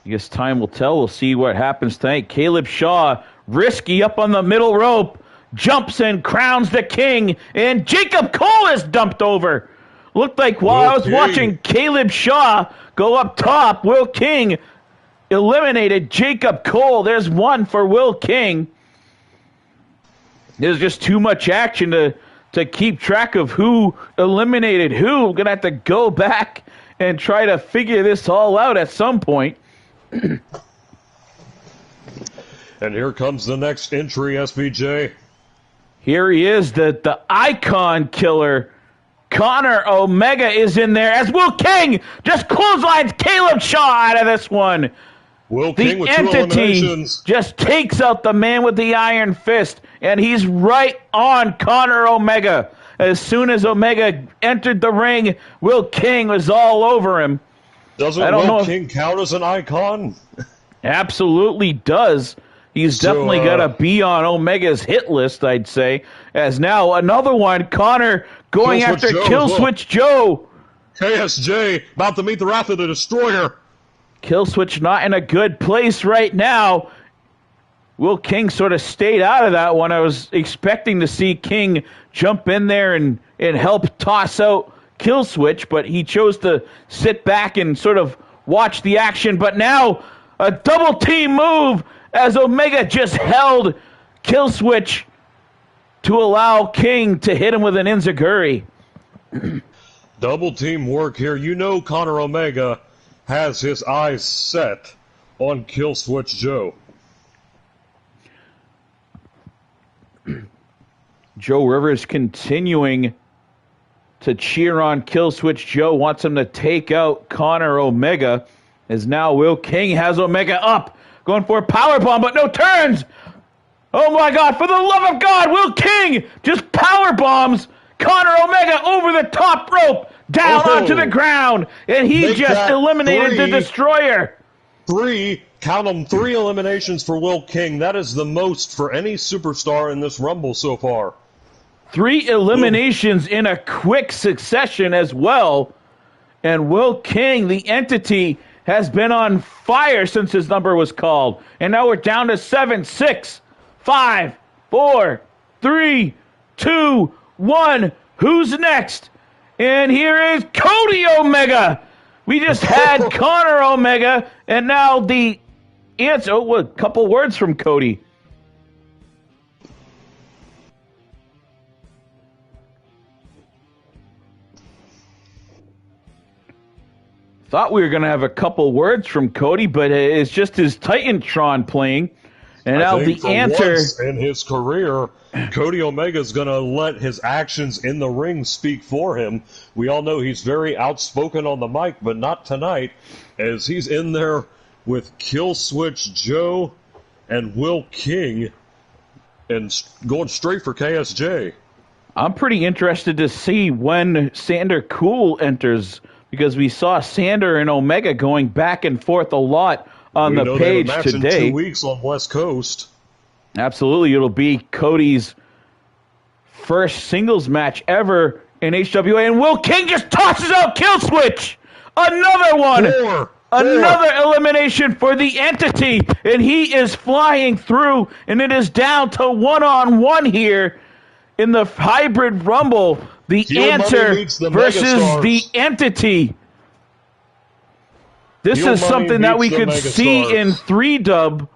I guess time will tell. We'll see what happens tonight. Caleb Shaw, risky up on the middle rope, jumps and crowns the king, and Jacob Cole is dumped over. Looked like while I was watching Caleb Shaw go up top, Will King eliminated Jacob Cole. There's one for Will King. There's just too much action to keep track of who eliminated who. I'm going to have to go back and try to figure this all out at some point. And here comes the next entry, SBJ. Here he is, the icon killer. Connor Omega is in there as Will King just clotheslines Caleb Shaw out of this one. Will King The with 2 entity eliminations. just takes out the man with the iron fist, and he's right on Connor Omega. As soon as Omega entered the ring, Will King was all over him. Doesn't I don't know Will if- King count as an icon? Absolutely does. He's So, definitely got to be on Omega's hit list, I'd say. As now another one, Connor going Killswitch after Joe as well. Killswitch Joe. KSJ about to meet the Wrath of the Destroyer. Killswitch not in a good place right now. Will King sort of stayed out of that one. I was expecting to see King jump in there and help toss out Killswitch, but he chose to sit back and sort of watch the action. But now a double team move as Omega just held Killswitch to allow King to hit him with an enziguri. Double team work here. You know Connor Omega has his eyes set on Killswitch Joe. Joe Rivers continuing to cheer on Killswitch Joe, wants him to take out Connor Omega, as now Will King has Omega up, going for a powerbomb, but no turns. Oh my God, for the love of God, Will King just power bombs Connor Omega over the top rope, down onto the ground, and he Make just that eliminated the 3. Destroyer. 3, count them, 3 eliminations for Will King. That is the most for any superstar in this Rumble so far. 3 eliminations in a quick succession as well. And Will King, the entity, has been on fire since his number was called. And now we're down to 7, 6, 5, 4, 3, 2, 1. Who's next? And here is Cody Omega. We just had Connor Omega, and now the answer. Oh, a couple words from Cody. thought we were going to have a couple words from Cody, but it's just his Titantron playing. And now I think the for answer once in his career, Cody Omega is going to let his actions in the ring speak for him. We all know he's very outspoken on the mic, but not tonight, as he's in there with Killswitch Joe and Will King and going straight for KSJ. I'm pretty interested to see when Sander Cool enters, because we saw Sander and Omega going back and forth a lot on the page today. In 2 weeks on West Coast. Absolutely, it'll be Cody's first singles match ever in HWA, and Will King just tosses out Killswitch. Another one. Another elimination for the Entity, and he is flying through, and it is down to one-on-one here in the Hybrid Rumble. The Answer versus the Entity. This is something that we could see in 3-dub.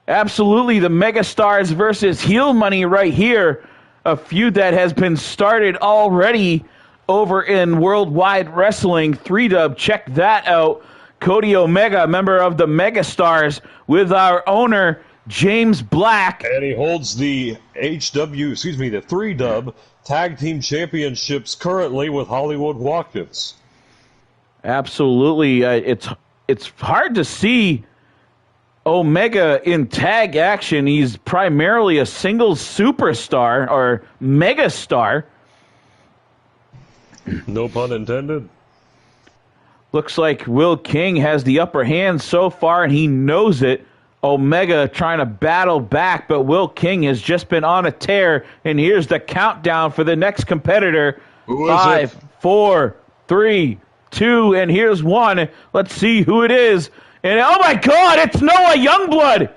Absolutely, the Megastars versus Heel Money right here. A feud that has been started already over in Worldwide Wrestling 3-dub. Check that out. Cody Omega, member of the Megastars, with our owner, James Black. And he holds the the 3-dub Tag Team Championships currently with Hollywood Watkins. Absolutely. It's hard to see Omega in tag action. He's primarily a singles superstar or megastar. No pun intended. Looks like Will King has the upper hand so far, and he knows it. Omega trying to battle back, but Will King has just been on a tear, and here's the countdown for the next competitor. Who is 5, 4, 3, 2, and here's 1. Let's see who it is. And oh my God, it's Noah Youngblood.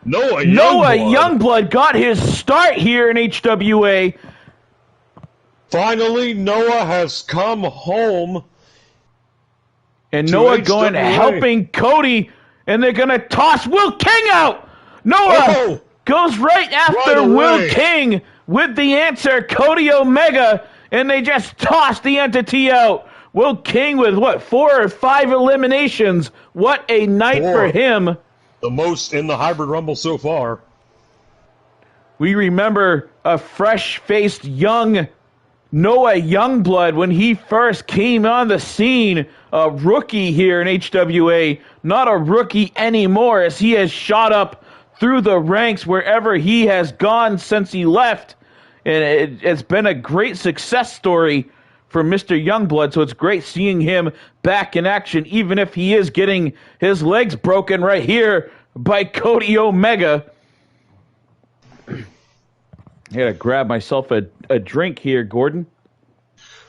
Noah Youngblood got his start here in HWA. Finally, Noah has come home. And Noah going helping Cody, and they're going to toss Will King out. Noah goes right after Will King with the Answer, Cody Omega, and they just toss the Entity out. Will King with, 4 or 5 eliminations. What a night for him. The most in the Hybrid Rumble so far. We remember a fresh-faced young Noah Youngblood when he first came on the scene, a rookie here in HWA. Not a rookie anymore, as he has shot up through the ranks wherever he has gone since he left. And it's been a great success story for Mr. Youngblood, so it's great seeing him back in action, even if he is getting his legs broken right here by Cody Omega. I gotta grab myself a drink here, Gordon.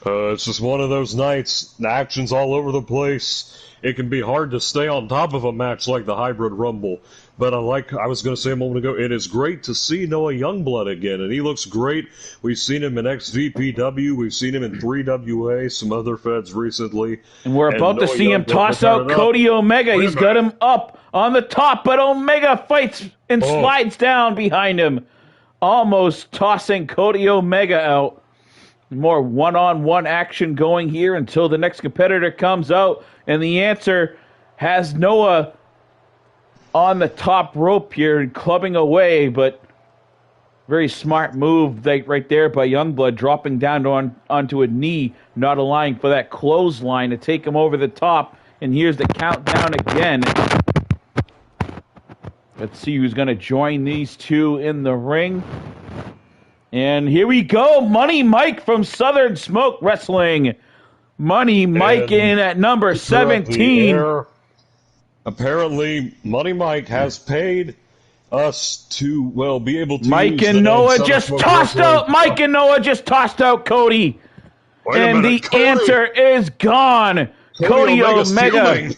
It's just one of those nights. The action's all over the place. It can be hard to stay on top of a match like the Hybrid Rumble. But I was going to say a moment ago, it is great to see Noah Youngblood again, and he looks great. We've seen him in XVPW, we've seen him in 3WA, some other feds recently. And we're about to see him toss out Cody Omega. He's got him up on the top, but Omega fights and slides down behind him, almost tossing Cody Omega out. More one-on-one action going here until the next competitor comes out, and the Answer has Noah on the top rope here and clubbing away, but very smart move right there by Youngblood, dropping down onto a knee, not allowing for that clothesline to take him over the top. And here's the countdown again. Let's see who's going to join these two in the ring. And here we go, Money Mike from Southern Smoke Wrestling. Money Mike in at number 17. Apparently, Money Mike has paid us to, be able to Mike and Noah just tossed out Cody. And the Answer is gone. Cody Omega.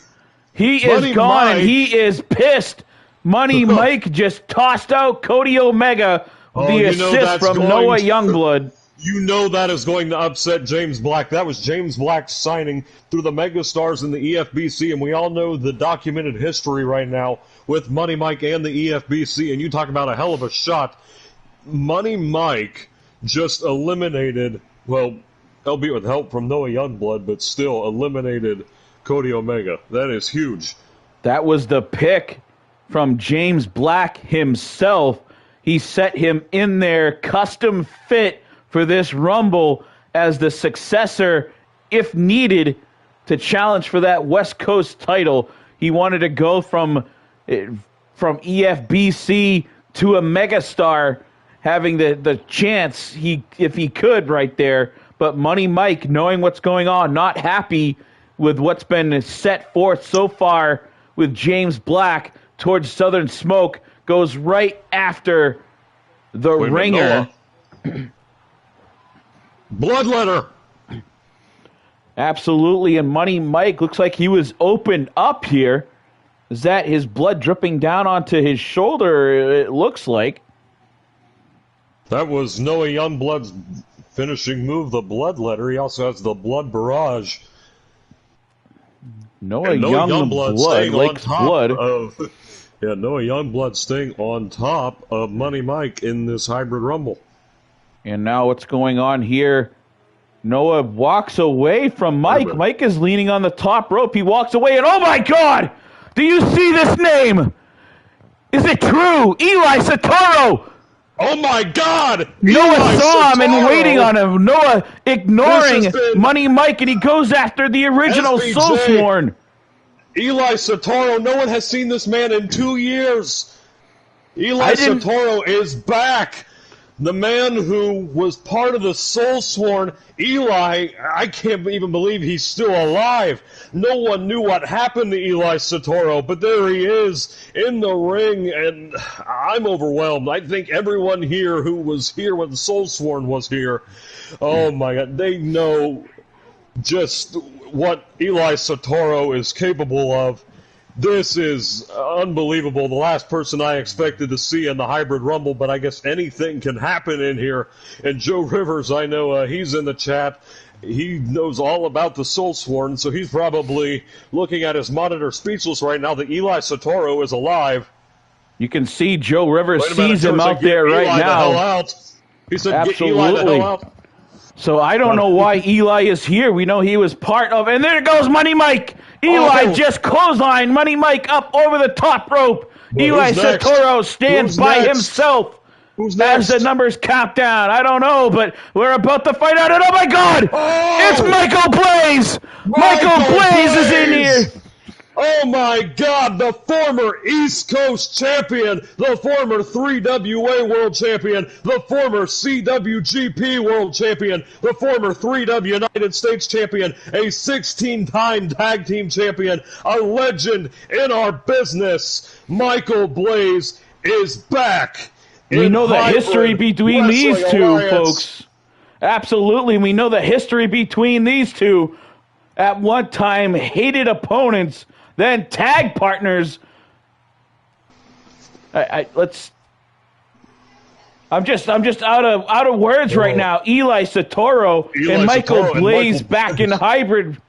He is gone, and he is pissed. Money Mike just tossed out Cody Omega. The assist from Noah Youngblood. You know that is going to upset James Black. That was James Black signing through the Megastars in the EFBC, and we all know the documented history right now with Money Mike and the EFBC, and you talk about a hell of a shot. Money Mike just eliminated, albeit with help from Noah Youngblood, but still eliminated Cody Omega. That is huge. That was the pick from James Black himself. He set him in there, custom fit for this Rumble as the successor, if needed, to challenge for that West Coast title. He wanted to go from EFBC to a megastar, having the chance if he could right there. But Money Mike, knowing what's going on, not happy with what's been set forth so far with James Black towards Southern Smoke, goes right after the ringer. Bloodletter. Absolutely, and Money Mike looks like he was opened up here. Is that his blood dripping down onto his shoulder, it looks like? That was Noah Youngblood's finishing move, the Bloodletter. He also has the Blood Barrage. Noah Youngblood likes blood. Noah Youngblood staying on top of Money Mike in this Hybrid Rumble. And now what's going on here? Noah walks away from Mike. Mike is leaning on the top rope. He walks away, and oh my God! Do you see this name? Is it true? Eli Satoro! Oh my God! Noah saw him and waiting on him. Noah ignoring Money Mike, and he goes after the original Soulsworn. Eli Satoro, no one has seen this man in 2 years. Eli Satoro is back. The man who was part of the Soulsworn, Eli, I can't even believe he's still alive. No one knew what happened to Eli Satoro, but there he is in the ring, and I'm overwhelmed. I think everyone here who was here when the Soulsworn was here, oh my God, they know just what Eli Satoro is capable of. This is unbelievable. The last person I expected to see in the Hybrid Rumble, but I guess anything can happen in here. And Joe Rivers, I know he's in the chat. He knows all about the Soulsworn, so he's probably looking at his monitor speechless right now that Eli Satoro is alive. You can see Joe Rivers sees him out there right now. The hell out. He said, absolutely. Get Eli the hell out. So I don't know why Eli is here. We know he was part of, and there goes Money Mike. Eli just clotheslined Money Mike up over the top rope. But Eli Satoro stands by himself. Who's next? As the numbers count down. I don't know, but we're about to find out. And oh my God! Oh! It's Michael Blaze! Michael Blaze is in here! Oh my God, the former East Coast champion, the former 3WA World Champion, the former CWGP World Champion, the former 3W United States Champion, a 16-time tag team champion, a legend in our business. Michael Blaze is back. We know the history between these two, folks. Absolutely, we know the history between these two. At one time, hated opponents, then tag partners. I'm just out of words right now. Eli Satoro and Michael Blaze back in Hybrid,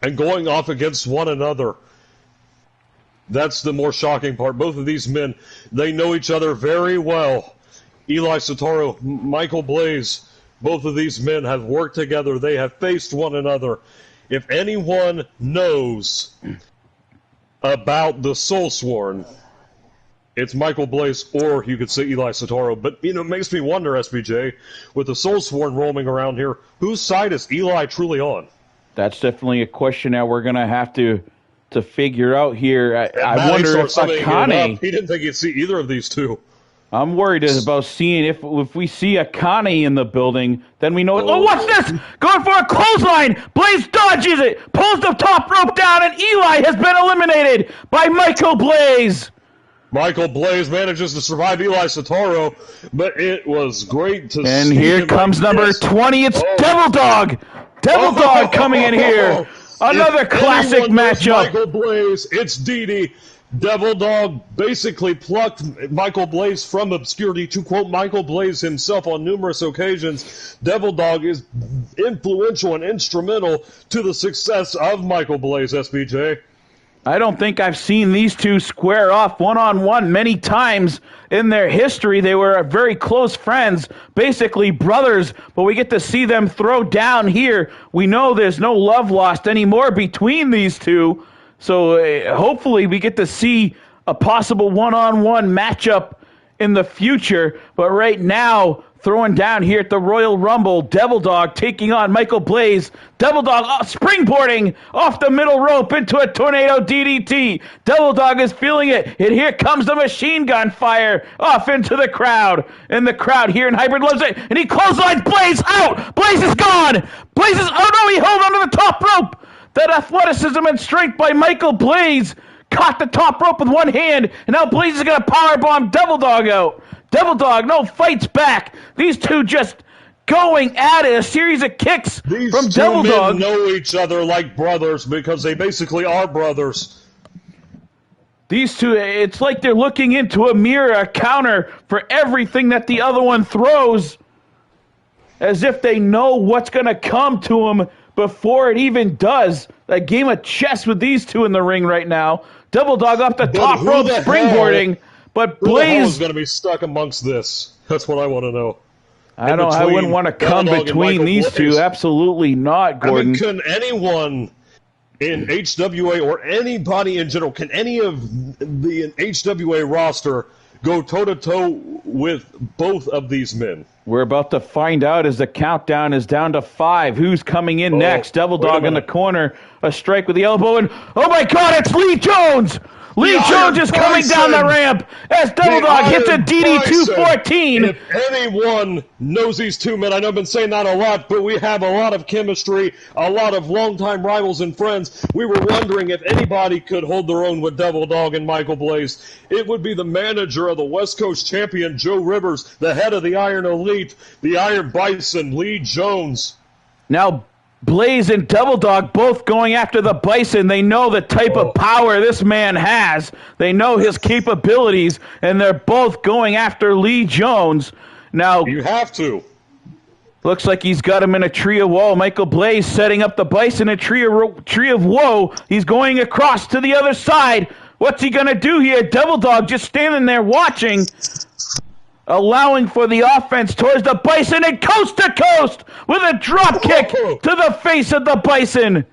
and going off against one another. That's the more shocking part. Both of these men, they know each other very well. Eli Satoro, Michael Blaze, both of these men have worked together. They have faced one another. If anyone knows about the Soulsworn, it's Michael Blaze, or you could say Eli Satoro. But, it makes me wonder, SBJ, with the Soulsworn roaming around here, whose side is Eli truly on? That's definitely a question that we're going to have to figure out here. I wonder if Akane... He didn't think he'd see either of these two. I'm worried about seeing if we see Akane in the building, then we know... Oh, what's this? Going for a clothesline! Blaze dodges it! Pulls the top rope down, and Eli has been eliminated by Michael Blaze! Michael Blaze manages to survive Eli Satoro, but it was great to see. And here comes number 20. It's Devil Dog! Devil Dog coming in here! Another classic matchup. Michael Blaze, it's Didi. Devil Dog basically plucked Michael Blaze from obscurity. To quote Michael Blaze himself on numerous occasions, Devil Dog is influential and instrumental to the success of Michael Blaze, SBJ. I don't think I've seen these two square off one-on-one many times in their history. They were very close friends, basically brothers, but we get to see them throw down here. We know there's no love lost anymore between these two, so hopefully we get to see a possible one-on-one matchup in the future. But right now, throwing down here at the Royal Rumble, Devil Dog taking on Michael Blaze. Devil Dog springboarding off the middle rope into a tornado DDT. Devil Dog is feeling it. And here comes the machine gun fire off into the crowd. And the crowd here in Hybrid loves it. And he clotheslines Blaze out. Blaze is gone. Blaze is, oh no, he held onto the top rope. That athleticism and strength by Michael Blaze caught the top rope with one hand. And now Blaze is going to powerbomb Devil Dog out. Devil Dog, no, fights back. These two just going at it. A series of kicks from Devil Dog. These two men know each other like brothers because they basically are brothers. These two, it's like they're looking into a mirror, a counter for everything that the other one throws, as if they know what's going to come to them before it even does. A game of chess with these two in the ring right now. Devil Dog off the top rope, springboarding. But Blaze is going to be stuck amongst this. That's what I want to know. I wouldn't want to come between these two. Absolutely not, Gordon. I mean, can anyone in HWA or anybody in general, can any of the HWA roster go toe-to-toe with both of these men? We're about to find out as the countdown is down to 5. Who's coming in next? Devil Dog in the corner. A strike with the elbow. And, oh, my God, it's Lee Jones! Lee Jones is coming down the ramp as Devil Dog hits a DD214. If anyone knows these two men, I know I've been saying that a lot, but we have a lot of chemistry, a lot of longtime rivals and friends. We were wondering if anybody could hold their own with Devil Dog and Michael Blaze. It would be the manager of the West Coast champion, Joe Rivers, the head of the Iron Elite, the Iron Bison, Lee Jones. Now, Blaze and Devil Dog both going after the Bison. They know the type of power this man has. They know his capabilities, and they're both going after Lee Jones. Now, you have to. Looks like he's got him in a tree of woe. Michael Blaze setting up the Bison in a tree of woe. He's going across to the other side. What's he going to do here? Devil Dog just standing there watching, allowing for the offense towards the Bison and coast to coast with a drop kick to the face of the Bison.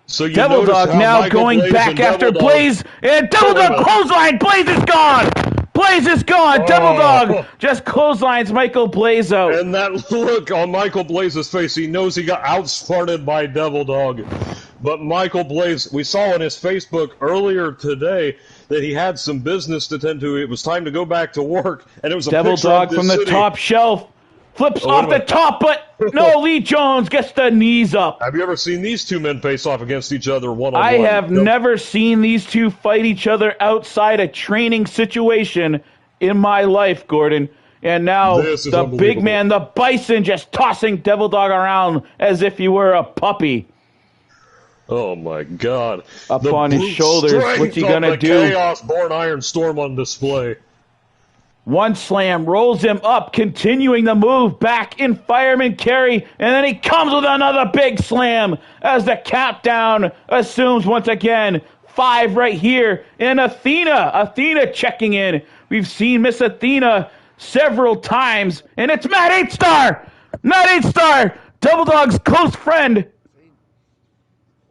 So Devil Dog now Michael going Blaze back after Blaze, and Devil Dog clothesline. Blaze is gone. Blaze is gone. Devil Dog just clotheslines Michael Blaze out. And that look on Michael Blaze's face, he knows he got outsmarted by Devil Dog. But Michael Blaze, we saw on his Facebook earlier today that he had some business to tend to. It was time to go back to work, and it was a Devil picture Dog of from this the city. top shelf. Flips off the top, but no, Lee Jones gets the knees up. Have you ever seen these two men face off against each other one-on-one? I have never seen these two fight each other outside a training situation in my life, Gordon. And now the big man, the Bison, just tossing Devil Dog around as if he were a puppy. Oh, my God. Up on his shoulders. What's he going to do? Chaos-born Iron Storm on display. One slam rolls him up, continuing the move back in fireman carry, and then he comes with another big slam as the countdown assumes once again 5 right here. And Athena checking in. We've seen Miss Athena several times, and it's Matt 8-Star! Matt 8-Star, Devil Dog's close friend.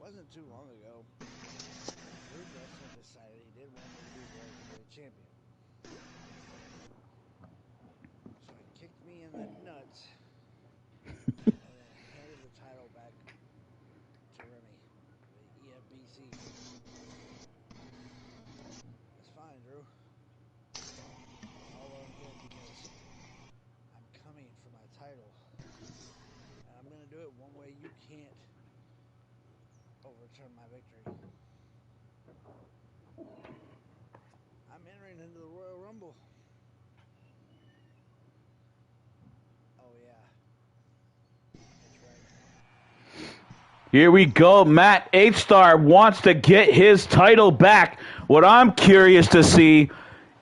Wasn't too long ago. Luke Wrestling decided he did want me to be world heavyweight champion. So he kicked me in the nuts and then handed the title back to Remy, the EFBC. That's fine, Drew. All I'm good because I'm coming for my title. And I'm going to do it one way you can't overturn my victory. I'm entering into the Royal Rumble. Oh yeah. That's right. Here we go. Matt 8-Star wants to get his title back. What I'm curious to see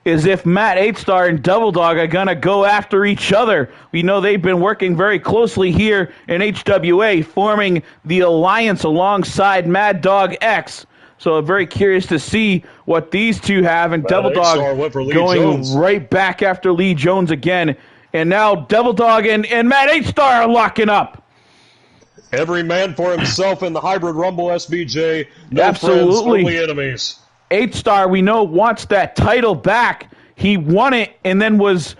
is if Matt 8-Star and Devil Dog are going to go after each other. We know they've been working very closely here in HWA, forming the alliance alongside Mad Dog X. So I'm very curious to see what these two have. And Devil Star Dog went for Lee going Jones. right back after Lee Jones again. And now Devil Dog and Matt H-Star are locking up. Every man for himself in the Hybrid Rumble, SBJ. No Absolutely. friends, only enemies. H-Star, we know, wants that title back. He won it and then was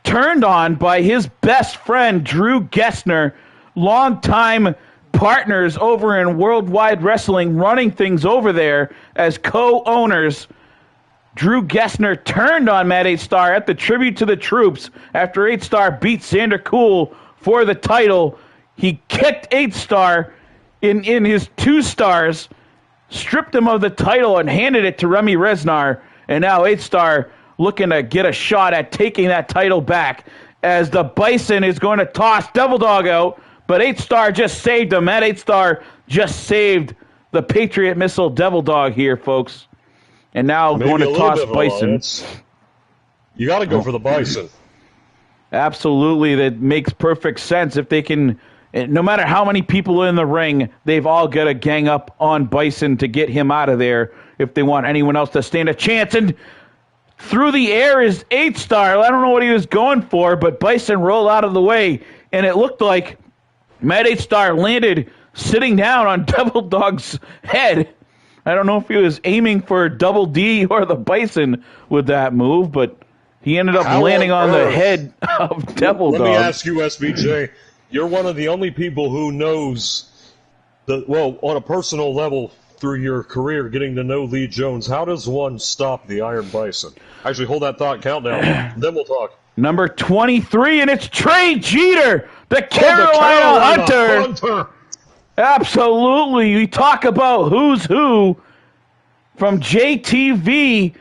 turned on by his best friend, Drew Gessner, longtime partners over in Worldwide Wrestling, running things over there as co-owners. Drew Gessner turned on Matt H-Star at the Tribute to the Troops after H-Star beat Xander Cool for the title. He kicked H-Star in his 2 stars, stripped him of the title, and handed it to Remy Resnar. And now H-Star looking to get a shot at taking that title back as the Bison is going to toss Devil Dog out. But H-Star just saved him. Matt H-Star just saved the Patriot Missile Devil Dog here, folks. And now Maybe going a to little toss bit of Bison. alliance. You got to go for the Bison. Absolutely, that makes perfect sense. If they can, no matter how many people are in the ring, they've all got to gang up on Bison to get him out of there if they want anyone else to stand a chance. And through the air is H-Star. I don't know what he was going for, but Bison rolled out of the way, and it looked like Matt H-Star landed sitting down on Devil Dog's head. I don't know if he was aiming for Double D or the Bison with that move, but he ended up landing on the head of Devil Dog. Let me ask you, SBJ. You're one of the only people who knows, on a personal level through your career, getting to know Lee Jones. How does one stop the Iron Bison? Actually, hold that thought countdown. Then we'll talk. Number 23, and it's Trey Jeter, the Carolina Hunter. Absolutely. We talk about who's who from JTV,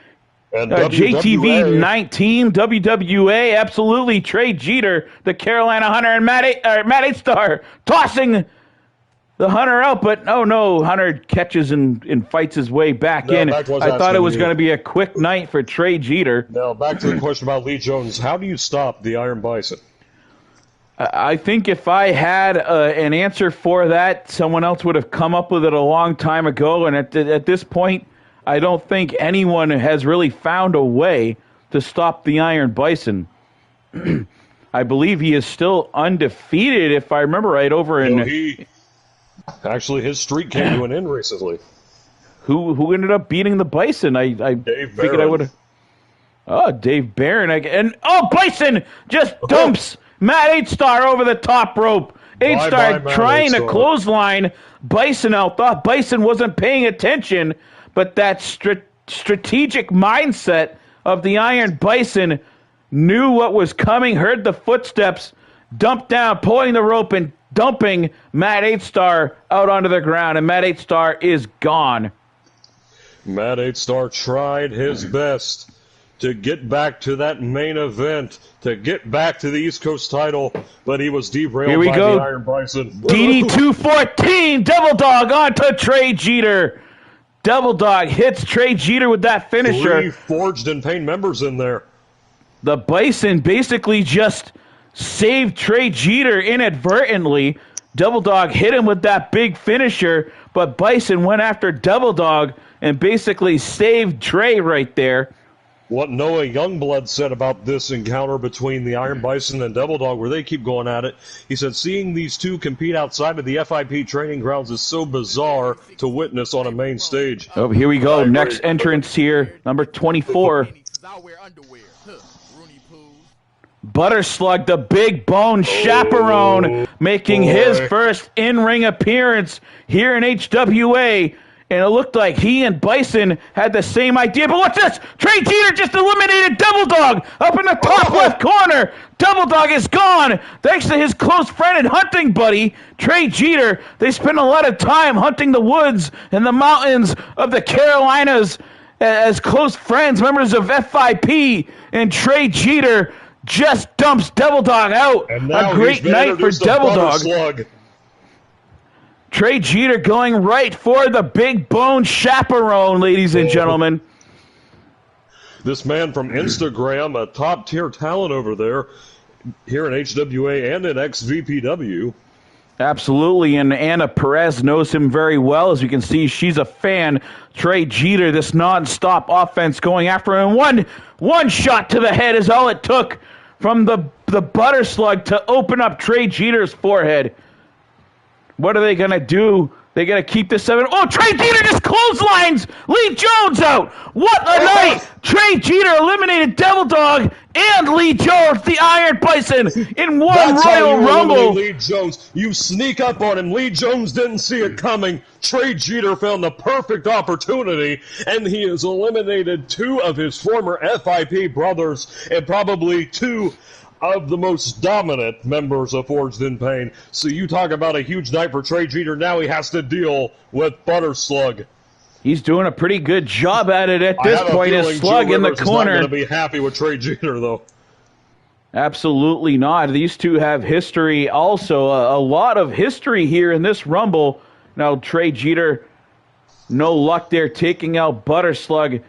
And JTV 19, WWA. Absolutely. Trey Jeter, the Carolina Hunter, and Matt H-Star tossing the Hunter out. But no, Hunter catches and fights his way back in. I thought it was going to be a quick night for Trey Jeter. Now, back to the question about Lee Jones. How do you stop the Iron Bison? I think if I had an answer for that, someone else would have come up with it a long time ago. And at this point, I don't think anyone has really found a way to stop the Iron Bison. I believe he is still undefeated, if I remember right, over in... Actually, his streak came to an end recently. Who ended up beating the Bison? I figured I would have... Oh, Dave Barron. Bison just dumps Matt H-Star over the top rope. H-Star trying to clothesline Bison out. Thought Bison wasn't paying attention, but that strategic mindset of the Iron Bison knew what was coming, heard the footsteps, dumped down, pulling the rope and dumping Matt H-Star out onto the ground, and Matt H-Star is gone. Matt H-Star tried his best to get back to that main event, to get back to the East Coast title, but he was derailed by the Iron Bison. DD214, Devil Dog onto Trey Jeter. Devil Dog hits Trey Jeter with that finisher. 3 Forged in Pain members in there. The Bison basically just saved Trey Jeter inadvertently. Devil Dog hit him with that big finisher, but Bison went after Devil Dog and basically saved Trey right there. What Noah Youngblood said about this encounter between the Iron Bison and Devil Dog, where they keep going at it, he said, seeing these two compete outside of the FIP training grounds is so bizarre to witness on a main stage. Oh, here we go. Next entrance here, number 24. Butter Slug, the big bone chaperone, making his first in-ring appearance here in HWA. And it looked like he and Bison had the same idea. But what's this? Trey Jeter just eliminated Devil Dog up in the top left corner. Devil Dog is gone. Thanks to his close friend and hunting buddy, Trey Jeter. They spend a lot of time hunting the woods and the mountains of the Carolinas as close friends, members of FIP. And Trey Jeter just dumps Devil Dog out. A great night for Devil Dog. Slug. Trey Jeter going right for the big bone chaperone, ladies and gentlemen. This man from Instagram, a top-tier talent over there, here in HWA and in XVPW. Absolutely, and Anna Perez knows him very well. As you can see, she's a fan. Trey Jeter, this non-stop offense going after him. One shot to the head is all it took from the butter slug to open up Trey Jeter's forehead. What are they going to do? They got to keep this 7. Oh, Trey Jeter just clotheslines Lee Jones out. What a night. Trey Jeter eliminated Devil Dog and Lee Jones, the Iron Bison, in one That's Royal how you Rumble. eliminate Lee Jones. You sneak up on him. Lee Jones didn't see it coming. Trey Jeter found the perfect opportunity, and he has eliminated 2 of his former FIP brothers and probably 2 of the most dominant members of Forged in Pain. So you talk about a huge night for Trey Jeter. Now he has to deal with Butter Slug. He's doing a pretty good job at it at this point. His Slug in the corner. Not going to be happy with Trey Jeter, though. Absolutely not. These two have history also. A lot of history here in this Rumble. Now, Trey Jeter, no luck there, taking out Butter Slug.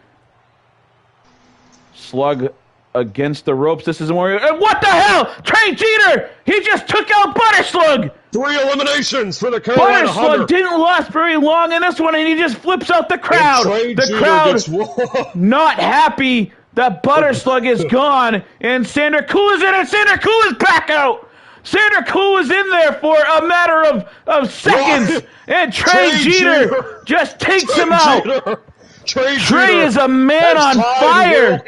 Slug against the ropes. This is more. And what the hell? Trey Jeter! He just took out Butter Slug! 3 eliminations for the Carolina Butter Hunter. Slug didn't last very long in this one, and he just flips out the crowd. The crowd not happy that Butter Slug is gone, and Sandra Cool is in, and Sandra Cool is back out. Sandra Cool is in there for a matter of seconds, and Trey Jeter just takes him out. Trey is a man on fire.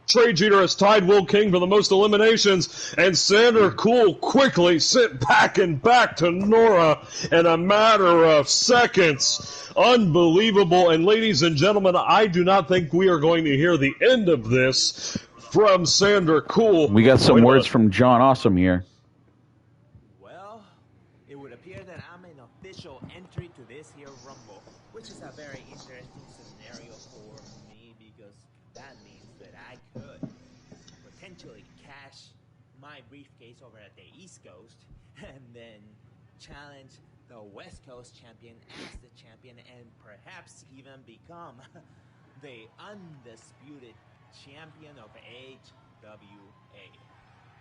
Trey Jeter has tied Will King for the most eliminations, and Sandra Cool quickly sent back to Nora in a matter of seconds. Unbelievable. And ladies and gentlemen, I do not think we are going to hear the end of this from Sandra Cool. We got some words from John Awesome here. Well, it would appear that I'm an official entry to this here Rumble, which is a very interesting scenario for me because that means that I could potentially cash my briefcase over at the East Coast and then challenge the West Coast champion as the champion and perhaps even become the undisputed champion of HWA.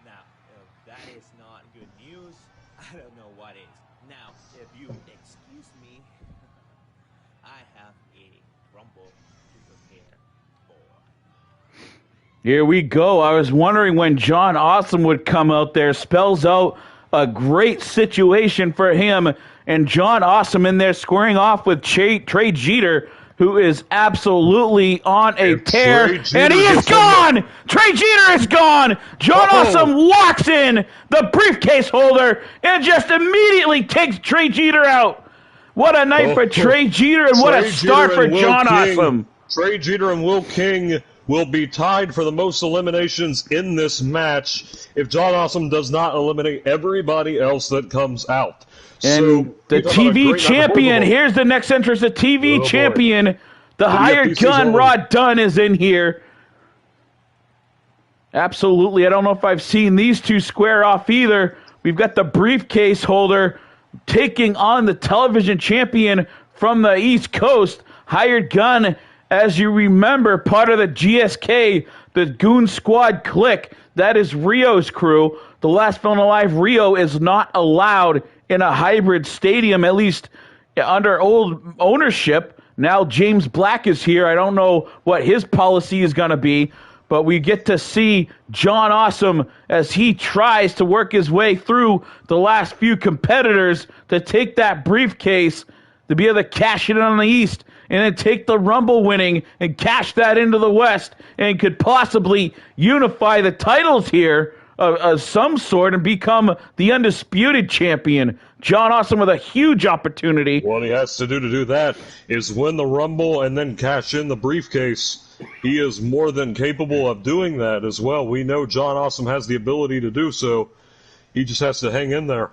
Now, if that is not good news, I don't know what is. Now, if you excuse me, I have a Rumble to prepare for. Here we go. I was wondering when John Awesome would come out there. Spells out a great situation for him. And John Awesome in there squaring off with Trey Jeter, who is absolutely on a tear. And he is gone! Trey Jeter is gone! John Awesome walks in, the briefcase holder, and just immediately takes Trey Jeter out. What a night for Trey Jeter, and what a start for John Awesome. Trey Jeter and Will King will be tied for the most eliminations in this match if John Awesome does not eliminate everybody else that comes out. And the TV champion, here's the next entrance, the TV champion, the hired gun, Rod Dunn, is in here. Absolutely. I don't know if I've seen these two square off either. We've got the briefcase holder taking on the television champion from the East Coast, hired gun. As you remember, part of the GSK, the Goon Squad clique, that is Rio's crew. The last film alive, Rio is not allowed in a hybrid stadium, at least under old ownership. Now James Black is here. I don't know what his policy is going to be, but we get to see John Awesome as he tries to work his way through the last few competitors to take that briefcase to be able to cash it on the East and then take the Rumble winning and cash that into the West and could possibly unify the titles here of some sort and become the undisputed champion. John Awesome with a huge opportunity. What he has to do that is win the Rumble and then cash in the briefcase. He is more than capable of doing that as well. We know John Awesome has the ability to do so. He just has to hang in there.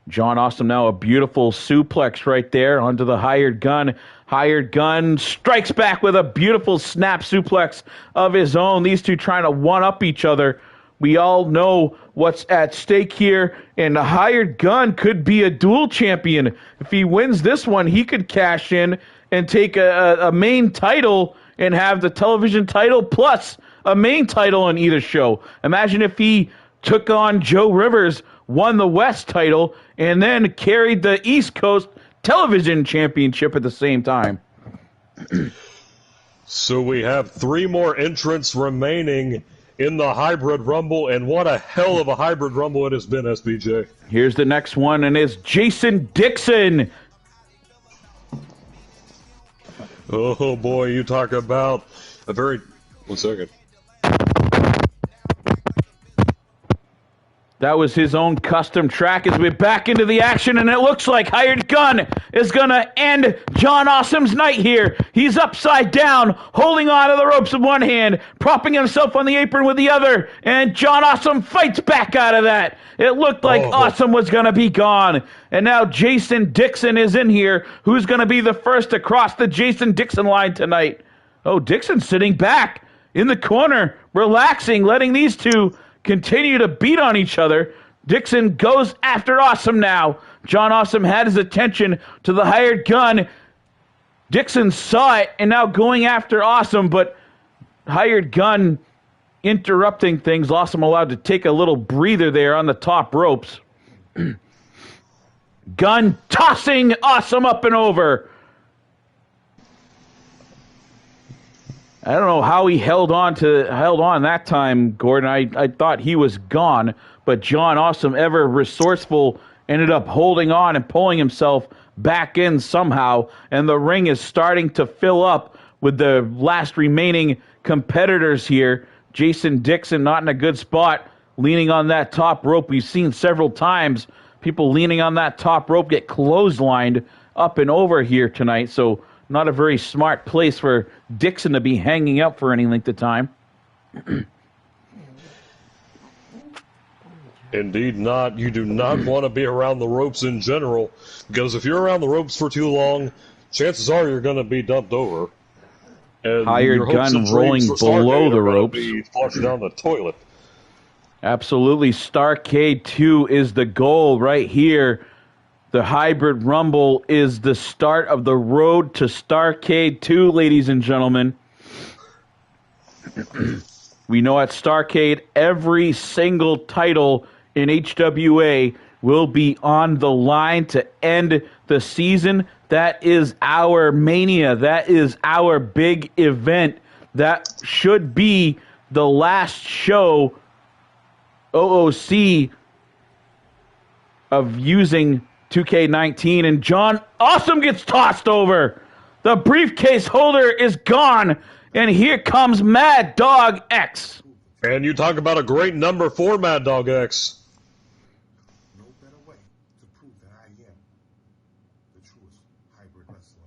John Awesome now a beautiful suplex right there onto the hired gun. Hired gun strikes back with a beautiful snap suplex of his own. These two trying to one-up each other. We all know what's at stake here, and the hired gun could be a dual champion. If he wins this one, he could cash in and take a main title and have the television title plus a main title on either show. Imagine if he took on Joe Rivers won the West title, and then carried the East Coast Television Championship at the same time. So we have 3 more entrants remaining in the Hybrid Rumble, and what a hell of a Hybrid Rumble it has been, SBJ. Here's the next one, and it's Jason Dixon. Oh boy, you talk about a very... 1 second. That was his own custom track as we're back into the action, and it looks like Hired Gun is going to end John Awesome's night here. He's upside down, holding on to the ropes with one hand, propping himself on the apron with the other, and John Awesome fights back out of that. It looked like Awesome was going to be gone, and now Jason Dixon is in here, who's going to be the first to cross the Jason Dixon line tonight. Oh, Dixon's sitting back in the corner, relaxing, letting these two continue to beat on each other. Dixon goes after Awesome now. John Awesome had his attention to the Hired Gun. Dixon saw it and now going after Awesome, but Hired Gun interrupting things. Awesome allowed to take a little breather there on the top ropes. Gun tossing Awesome up and over. I don't know how he held on that time, Gordon. I thought he was gone, but John Awesome, ever resourceful, ended up holding on and pulling himself back in somehow, and the ring is starting to fill up with the last remaining competitors here. Jason Dixon not in a good spot, leaning on that top rope. We've seen several times people leaning on that top rope get clotheslined up and over here tonight, so not a very smart place for Dixon to be hanging out for any length of time. Indeed not. You do not want to be around the ropes in general, because if you're around the ropes for too long, chances are you're going to be dumped over. And Hired Gun rolling below the ropes. Be flushed down the toilet. Absolutely. Starrcade 2 is the goal right here. The Hybrid Rumble is the start of the road to Starrcade 2, ladies and gentlemen. We know at Starrcade, every single title in HWA will be on the line to end the season. That is our Mania. That is our big event. That should be the last show OOC of using 2K19, and John Awesome gets tossed over. The briefcase holder is gone, and here comes Mad Dog X. And you talk about a great number for Mad Dog X. No better way to prove that I am the truest hybrid wrestler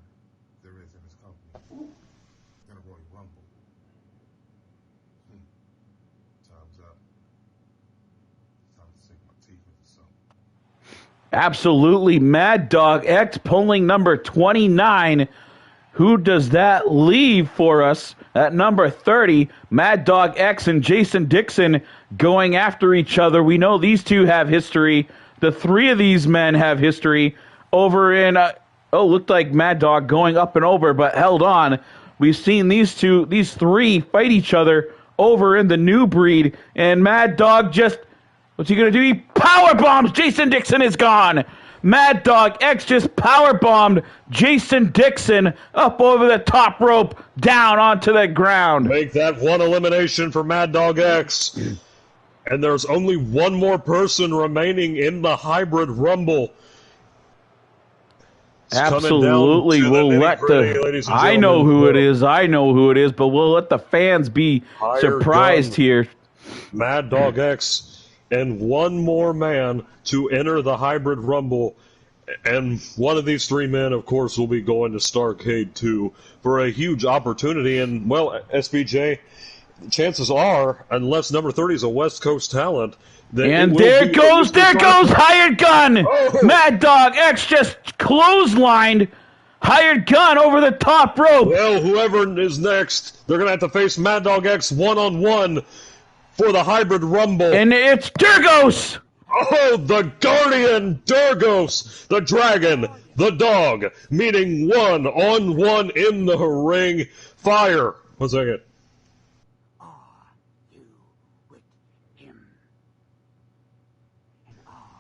there is in this company than a Royal Rumble. Time's up. Time to sink my teeth into something. Absolutely. Mad Dog X pulling number 29. Who does that leave for us at number 30? Mad Dog X and Jason Dixon going after each other. We know these two have history. The 3 of these men have history over in, looked like Mad Dog going up and over, but held on. We've seen these 3 fight each other over in the New Breed, and Mad Dog just, what's he going to do? He power bombs. Jason Dixon is gone. Mad Dog X just powerbombed Jason Dixon up over the top rope, down onto the ground. Make that one elimination for Mad Dog X. And there's only one more person remaining in the Hybrid Rumble. It's Absolutely. We'll let I know who it is. I know who it is, but we'll let the fans be surprised here. Mad Dog X. And one more man to enter the Hybrid Rumble. And one of these 3 men, of course, will be going to Starrcade 2 for a huge opportunity. And, well, SBJ, chances are, unless number 30 is a West Coast talent, and there goes Hired Gun! Oh. Mad Dog X just clotheslined Hired Gun over the top rope. Well, whoever is next, they're going to have to face Mad Dog X one-on-one for the Hybrid Rumble. And it's Durgos! Oh, the Guardian Durgos, the Dragon, the Dog, meeting one-on-one in the ring. Fire. 1 second. Are you with him? And are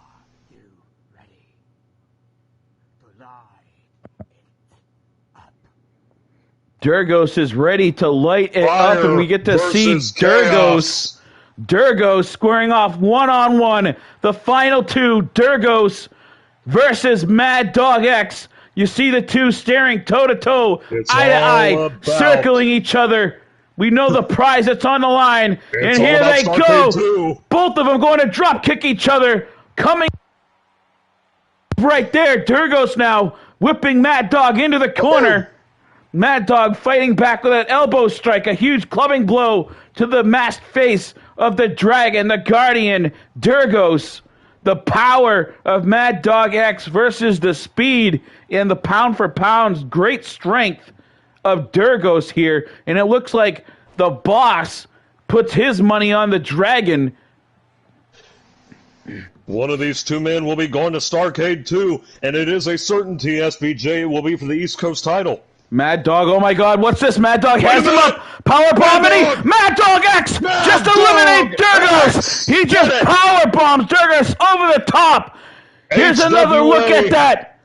Durgos is ready to light it Fire up, and we get to see versus Durgos. chaos. Durgos squaring off one-on-one. The final two, Durgos versus Mad Dog X. You see the two staring toe-to-toe, It's eye-to-eye, all about- circling each other. We know the prize that's on the line. It's And all here about they Starcade go. 2. Both of them going to drop kick each other. Coming right there. Durgos now whipping Mad Dog into the corner. Mad Dog fighting back with an elbow strike, a huge clubbing blow to the masked face of the Dragon, the Guardian, Durgos. The power of Mad Dog X versus the speed and the pound for pound great strength of Durgos here. And it looks like the boss puts his money on the Dragon. One of these two men will be going to Starcade 2, and it is a certainty, SBJ, it will be for the East Coast title. Mad Dog, oh my God, what's this? Mad Dog has him up. Power bomb, and Mad Dog X just eliminate Durgos. He just power bombs Durgos over the top. Here's another look at that.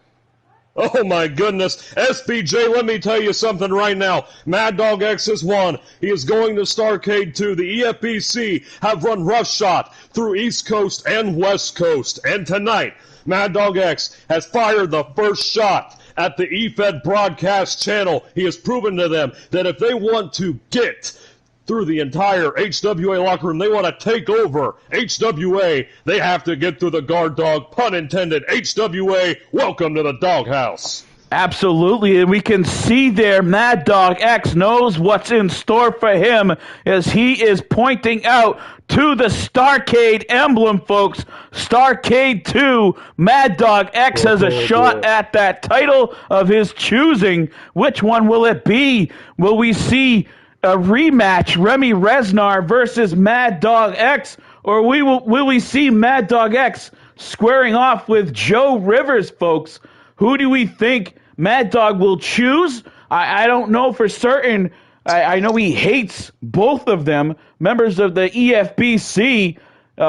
Oh my goodness. SBJ, let me tell you something right now. Mad Dog X has won. He is going to Starcade 2. The EFBC have run roughshod through East Coast and West Coast. And tonight, Mad Dog X has fired the first shot at the EFED broadcast channel. He has proven to them that if they want to get through the entire HWA locker room, they want to take over HWA, they have to get through the guard dog, pun intended. HWA, welcome to the doghouse. Absolutely, and we can see there Mad Dog X knows what's in store for him as he is pointing out to the Starcade emblem, folks. Starcade 2, Mad Dog X has a shot at that title of his choosing. Which one will it be? Will we see a rematch, Remy Resnar versus Mad Dog X, or will we see Mad Dog X squaring off with Joe Rivers, folks? Who do we think Mad Dog will choose? I don't know for certain. I know he hates both of them, members of the EFBC.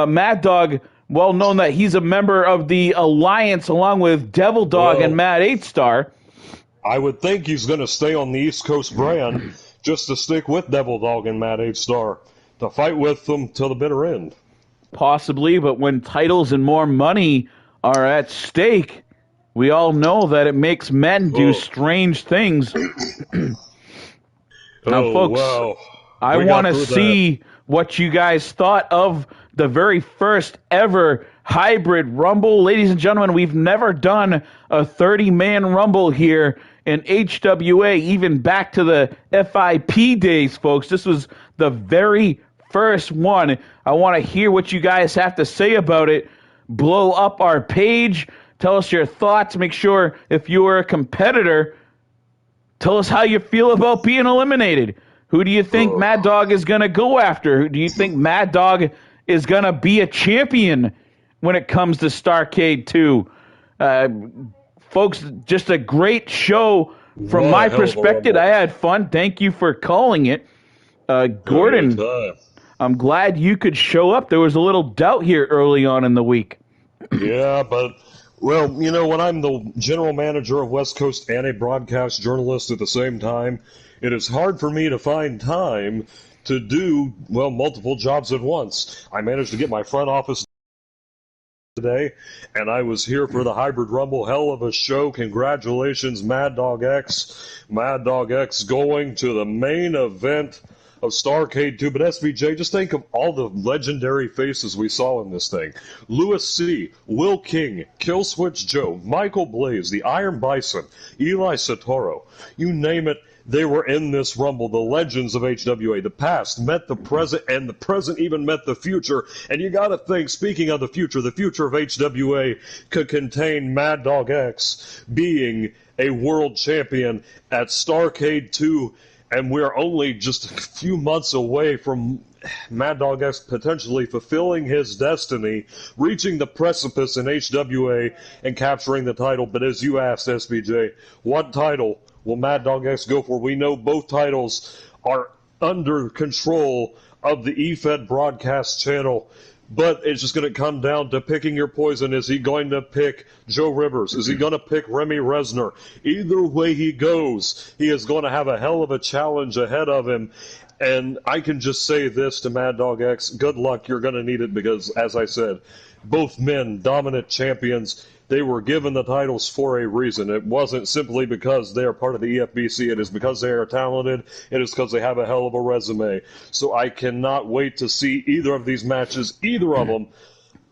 Mad Dog, well known that he's a member of the Alliance along with Devil Dog and Mad 8-Star. I would think he's going to stay on the East Coast brand just to stick with Devil Dog and Mad 8-Star, to fight with them till the bitter end. Possibly, but when titles and more money are at stake, we all know that it makes men do strange things. Now, folks, wow. I want to see what you guys thought of the very first ever hybrid Rumble. Ladies and gentlemen, we've never done a 30-man Rumble here in HWA, even back to the FIP days, folks. This was the very first one. I want to hear what you guys have to say about it. Blow up our page. Tell us your thoughts. Make sure if you are a competitor, tell us how you feel about being eliminated. Who do you think Mad Dog is going to go after? Who do you think Mad Dog is going to be a champion when it comes to Starcade 2? Folks, just a great show from my perspective. I had fun. Thank you for calling it. Gordon, I'm glad you could show up. There was a little doubt here early on in the week. Yeah, but, well, you know, when I'm the general manager of West Coast and a broadcast journalist at the same time, it is hard for me to find time to do, well, multiple jobs at once. I managed to get my front office today, and I was here for the Hybrid Rumble. Hell of a show. Congratulations, Mad Dog X. Mad Dog X going to the main event of Starcade 2. But SVJ, just think of all the legendary faces we saw in this thing. Louis C., Will King, Killswitch Joe, Michael Blaze, the Iron Bison, Eli Satoro. You name it, they were in this Rumble. The legends of HWA. The past met the present, and the present even met the future. And you got to think, speaking of the future of HWA could contain Mad Dog X being a world champion at Starcade 2. And we're only just a few months away from Mad Dog X potentially fulfilling his destiny, reaching the precipice in HWA and capturing the title. But as you asked, SBJ, what title will Mad Dog X go for? We know both titles are under control of the EFED broadcast channel. But it's just going to come down to picking your poison. Is he going to pick Joe Rivers? Is he going to pick Remy Resner? Either way he goes, he is going to have a hell of a challenge ahead of him. And I can just say this to Mad Dog X, good luck, you're going to need it because, as I said, both men, dominant champions, they were given the titles for a reason. It wasn't simply because they are part of the EFBC. It is because they are talented. It is because they have a hell of a resume. So I cannot wait to see either of these matches, either of them,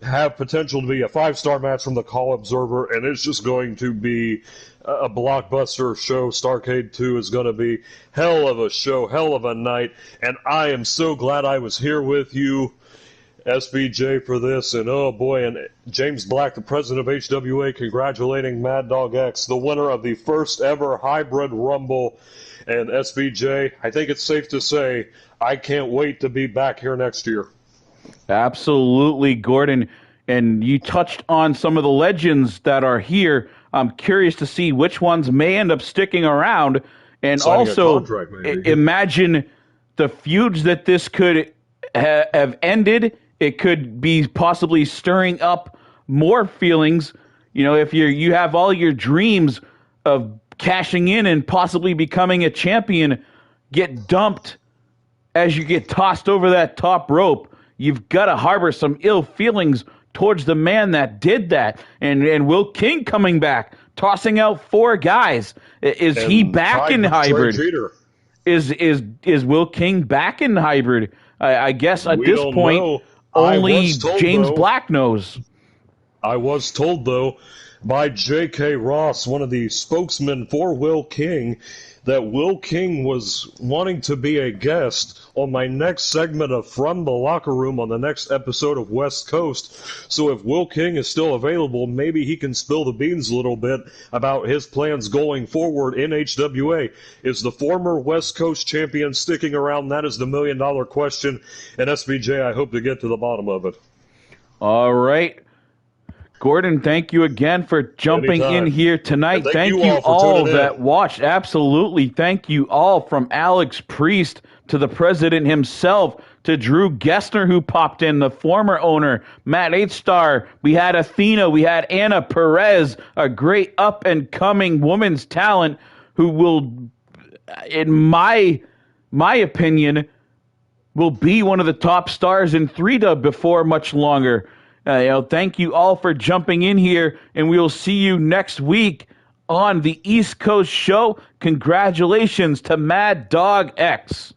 have potential to be a 5-star match from the Call Observer, and it's just going to be a blockbuster show. Starrcade 2 is going to be hell of a show, hell of a night, and I am so glad I was here with you, SBJ, for this. And oh boy, and James Black, the president of HWA, congratulating Mad Dog X, the winner of the first ever Hybrid Rumble. And SBJ, I think it's safe to say I can't wait to be back here next year. Absolutely, Gordon. And you touched on some of the legends that are here. I'm curious to see which ones may end up sticking around. And Signing also, a contract, maybe. Imagine the feuds that this could have ended. It could be possibly stirring up more feelings. You know, if you have all your dreams of cashing in and possibly becoming a champion get dumped as you get tossed over that top rope, you've got to harbor some ill feelings towards the man that did that. And Will King coming back, tossing out 4 guys. Is And he back in hybrid? Is Is Will King back in hybrid? I guess at We this don't point, know. only told, James though, Black knows. I was told, though, by J.K. Ross, one of the spokesmen for Will King, that Will King was wanting to be a guest on my next segment of From the Locker Room on the next episode of West Coast. So if Will King is still available, maybe he can spill the beans a little bit about his plans going forward in HWA. Is the former West Coast champion sticking around? That is the million-dollar question. And SBJ, I hope to get to the bottom of it. All right. Gordon, thank you again for jumping Anytime. in here tonight. And Thank thank you you all for all tuning in. that watched. Absolutely. Thank you all, from Alex Priest to the president himself, to Drew Gessner, who popped in, the former owner, Matt H-Star. We had Athena. We had Anna Perez, a great up-and-coming woman's talent who will, in my opinion, will be one of the top stars in 3-Dub before much longer. Thank you all for jumping in here, and we will see you next week on the East Coast Show. Congratulations to Mad Dog X.